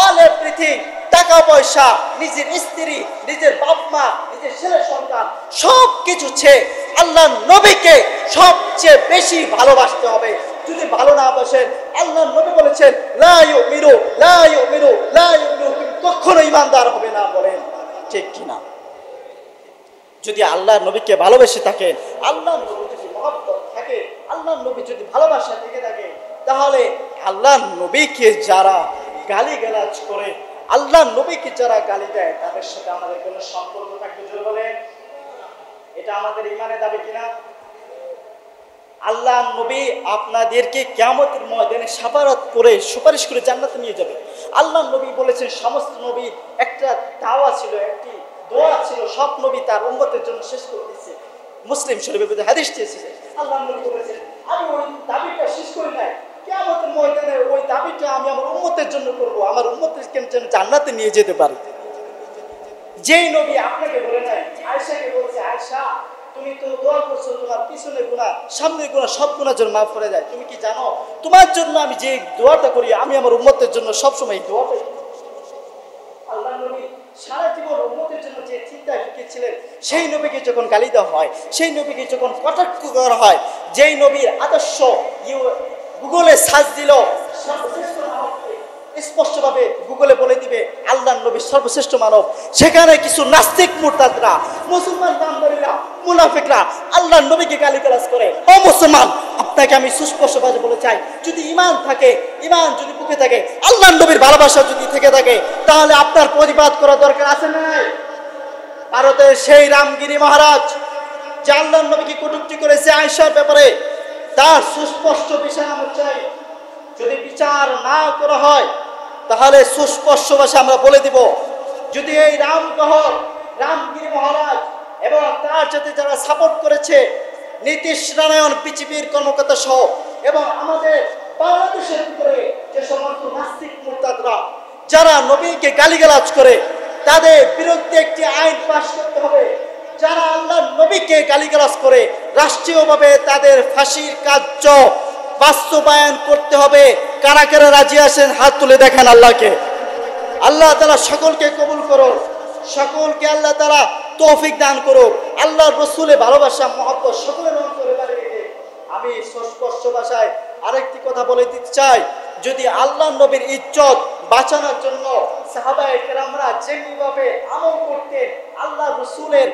অল এভরিথিং, টাকা পয়সা, নিজের স্ত্রী, নিজের বাপ মা, নিজের ছেলে সন্তান, সব কিছু ছেড়ে আল্লাহ নবীকে সবচেয়ে বেশি ভালোবাসতে হবে। যদি ভালো না বাসেন, আল্লাহ নবী বলেছেন লা ইউমিনু লা ইউমিনু লা ইউমিনু, কখনো ঈমানদার হবে না। বলেন ঠিক কিনা? যদি আল্লাহ নবীকে ভালোবেসে থাকেন, আল্লাহ নবী যদি মহব্বত থাকে, আল্লাহ নবী যদি ভালোবাসা থেকে থাকে, তাহলে আল্লাহ নবীকে যারা গালিগালাজ করে, আল্লাহ নবীকে যারা গালি দেয়, তাদের সাথে আমাদের কোনো সম্পর্ক থাকবে জোরে বলেন। এটা আমাদের ঈমানের দাবি কিনা? আল্লাহ নবী আপনাদেরকে কিয়ামতের ময়দানে শাফাআত করে সুপারিশ করে জান্নাতে নিয়ে যাবে। আল্লাহ নবী বলেছেন সমস্ত নবীর একটা দাওয়া ছিল, একটি দোয়া ছিল, সব নবী তার উম্মতের জন্য শেষ করে দিয়েছে। মুসলিম শরীফের মধ্যে হাদিসটি এসেছে। আল্লাহ নবী বলেছেন আমি ওই দাবিটা শেষ করি নাই, কিয়ামতের ময়দানে ওই দাবিটা আমি আমার উম্মতের জন্য করব, আমার উম্মতকে যেন জান্নাতে নিয়ে যেতে পারি। যেই নবী আপনাকে বলে নাই, আয়েশাকে বলছে আয়েশা তুমি তো দোয়া করছো তোমার পিছনের গুনাহ সামনের গুনাহ সব গুনাহ যেন মাফ করে যায়, তুমি কি জানো তোমার জন্য আমি যে দোয়াটা করি, আমি আমার উম্মতের জন্য সবসময় এই দোয়াটা করি। আল্লাহ নবী সারা জীবন উম্মতের জন্য যে চিন্তা শিখেছিলেন, সেই নবীকে যখন গালি দেওয়া হয়, সেই নবীকে যখন কটাক্ষ করা হয়, যেই নবীর আদর্শ গুগলে সার্চ দিল সর্বশ্রেষ্ঠ মানব, স্পষ্টভাবে গুগলে বলে দিবে আল্লাহ নবী সর্বশ্রেষ্ঠ মানব। সেখানে কিছু নাস্তিক মুরতাদরা, মুসলমান নামধারীরা, মুনাফিকরা আল্লাহ নবীকে গালিগালাজ করে। ও মুসলমান, আপনাকে আমি সুস্পষ্টভাবে বলে চাই, যদি ঈমান থাকে, ঈমান যদি বুকে থাকে, আল্লাহ নবীর ভালোবাসা যদি থেকে থাকে, তাহলে আপনার প্রতিবাদ করা দরকার আছে না নাই? ভারতের সেই রামগিরি মহারাজ যে আল্লাহ নবীকে কটূক্তি করেছে আয়েশার ব্যাপারে, তার সুস্পষ্ট বিষয় আমরা চাই। যদি বিচার না করা হয়, তাহলে সুস্পষ্ট ভাষা আমরা বলে দিব, যদি এই রামগিরি মহারাজ এবং তার সাথে যারা সাপোর্ট করেছে, নীতিশ নারায়ণ বিজেপির কর্মকর্তা সহ, এবং আমাদের বাংলাদেশের ভিতরে যে সমস্ত নাস্তিক মুরতাদরা যারা নবীকে গালিগালাজ করে, তাদের বিরুদ্ধে একটি আইন পাশ করতে হবে। যারা আল্লাহ নবীকে গালিগালাজ করে, রাষ্ট্রীয়ভাবে তাদের ফাঁসির কার্য বাস্তবায়ন করতে হবে। কারা কারা রাজি আছেন হাত তুলে দেখেন আল্লাহকে। আল্লাহ তাআলা সকলকে কবুল করুন, সকলকে আল্লাহ তাআলা তৌফিক দান করুন। আল্লাহর রাসূলের ভালোবাসা মহব্বত সকলের অন্তরে বাড়িয়ে দিন। আমি স্পষ্ট ভাষায় আরেকটি কথা বলে দিতে চাই, যদি আল্লাহ নবীর ইজ্জত বাঁচানোর জন্য সাহাবায়ে কেরামরা যেভাবে আমল করতেন, আল্লাহ রসুলের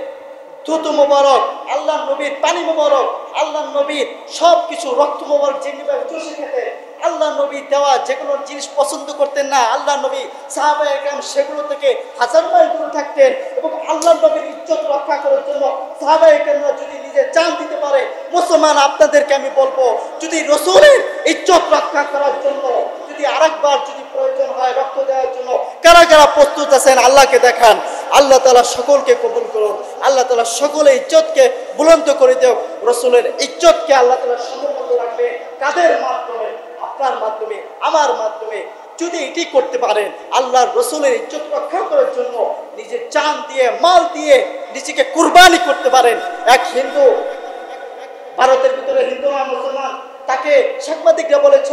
দুধ মোবারক, আল্লাহ নবীর পানি মোবারক, আল্লাহ নবীর সব কিছু রক্ত মোবারক যেভাবে চষে খেতেন, আল্লাহ নবী দেওয়া যেগুলো জিনিস পছন্দ করতেন না, আল্লাহ নবী সাহাবায়ে কেরাম সেগুলো থেকে হাজার মাইল দূরে থাকতেন। এবং আল্লাহ নবীর ইজ্জত রক্ষা করার জন্য সাহাবায়ে কেরামরা যদি নিজে জান দিতে পারে, মুসলমান আপনাদেরকে আমি বলবো, যদি রসুলের ইজ্জত রক্ষা করার জন্য যদি আরেকবার যদি প্রয়োজন হয় রক্ত দেওয়ার জন্য, কারা কারা প্রস্তুত আছেন আল্লাহকে দেখান। আল্লাহ তাআলা সকলকে কবুল করুন, আল্লাহ তাআলা সকলের ইজ্জতকে বুলন্দ করে দেও। রসুলের ইজ্জতকে আল্লাহ তাআলা সমুন্নত রাখবে কাদের মাধ্যমে? আপনার মাধ্যমে, আমার মাধ্যমে। যদি এটি করতে পারেন, আল্লাহর রসুলের ইজ্জত রক্ষা করার জন্য নিজের জান দিয়ে, মাল দিয়ে নিজেকে কুরবানি করতে পারেন। এক হিন্দু, ভারতের ভিতরে হিন্দু না মুসলমান, তাকে সাংবাদিকরা বলেছ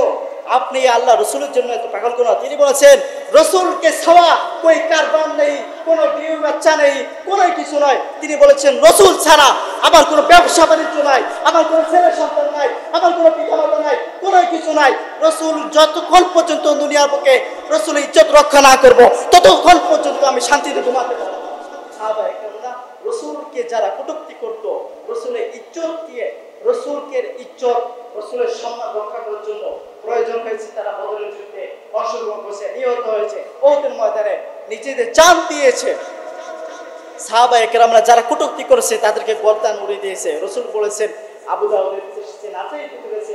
আপনি আল্লাহ রসুলের জন্য এত পাগল কেন? তিনি বলেছেন রসুলকে ছাড়া কোই কারবার নেই, কোনো বিয়ে বাচ্চা নেই, কোনো কিছু নয়। তিনি বলেছেন রসুল ছাড়া আমার কোনো ব্যবসা বাণিজ্য নাই, আমার কোনো ছেলে সন্তান নাই, আমার কোনো পিতামাতা নাই, কোনো কিছু নাই। রসুল যতক্ষণ পর্যন্ত দুনিয়ার বুকে রসুলের ইজ্জত রক্ষা না করব, ততক্ষণ পর্যন্ত আমি শান্তিতে ঘুমাতে পারবো না। সাহাবায়ে কেরামরা রসুলকে যারা কটূক্তি করতো, রসুলের ইজ্জত দিয়ে, রসুলকে ইজ্জত, রসুলের সম্মান রক্ষা করার জন্য প্রয়োজন হয়েছে তারা বদরের যুদ্ধে অংশগ্রহণ করেছে, নিহত হয়েছে, উহুদের ময়দানে নিজেদের জান দিয়েছে। সাহাবায়ে কেরামরা যারা কটূক্তি করেছে তাদেরকে গর্দান উড়িয়ে দিয়েছে। রসুল বলেছেন, আবু দাউদের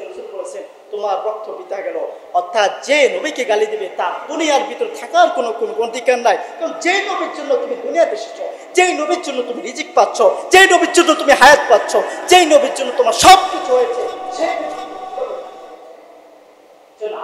রসুল বলেছেন তোমার রক্ত পিতা গেল। অর্থাৎ যে নবীকে গালি দিবে তার দুনিয়ার ভিতর থাকার কোনো অধিকার নাই। কারণ যে নবীর জন্য তুমি দুনিয়াতে এসেছো, যেই নবীর জন্য তুমি রিজিক পাচ্ছ, যেই নবীর জন্য তুমি হায়াত পাচ্ছ, যেই নবীর জন্য তোমার সব কিছু হয়েছে, সেই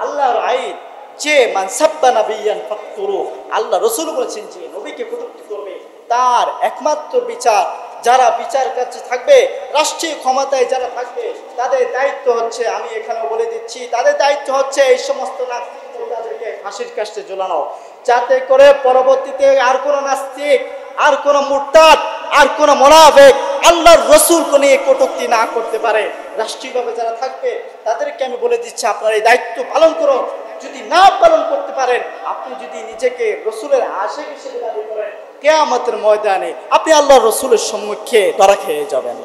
আল্লাহর আইন যে মান সাব্বা নাবিয়ান ফাকতুরু, আল্লাহ রসুল বলেছেন যে নবীকে কটূক্তি করবে তার একমাত্র বিচার, যারা বিচার কাছে থাকবে, রাষ্ট্রীয় ক্ষমতায় যারা থাকবে, তাদের দায়িত্ব হচ্ছে, আমি এখানে বলে দিচ্ছি, তাদের দায়িত্ব হচ্ছে এই সমস্ত নাস্তিকদেরকে ফাঁসির কাস্টে ঝোলানো, যাতে করে পরবর্তীতে আর কোনো নাস্তিক, আর কোনো মুরতাদ, আর কোনো মুনাফিক আল্লাহর রসুলকে নিয়ে কটূক্তি না করতে পারে। রাষ্ট্রীয়ভাবে যারা থাকবে তাদেরকে আমি বলে দিচ্ছি আপনারা এই দায়িত্ব পালন করুন। যদি না পালন করতে পারেন, আপনি যদি নিজেকে রসুলের আশিক হিসেবে দাবি করেন, কিয়ামতের ময়দানে আপনি আল্লাহর রসুলের সম্মুখে ধরা খেয়ে যাবেন।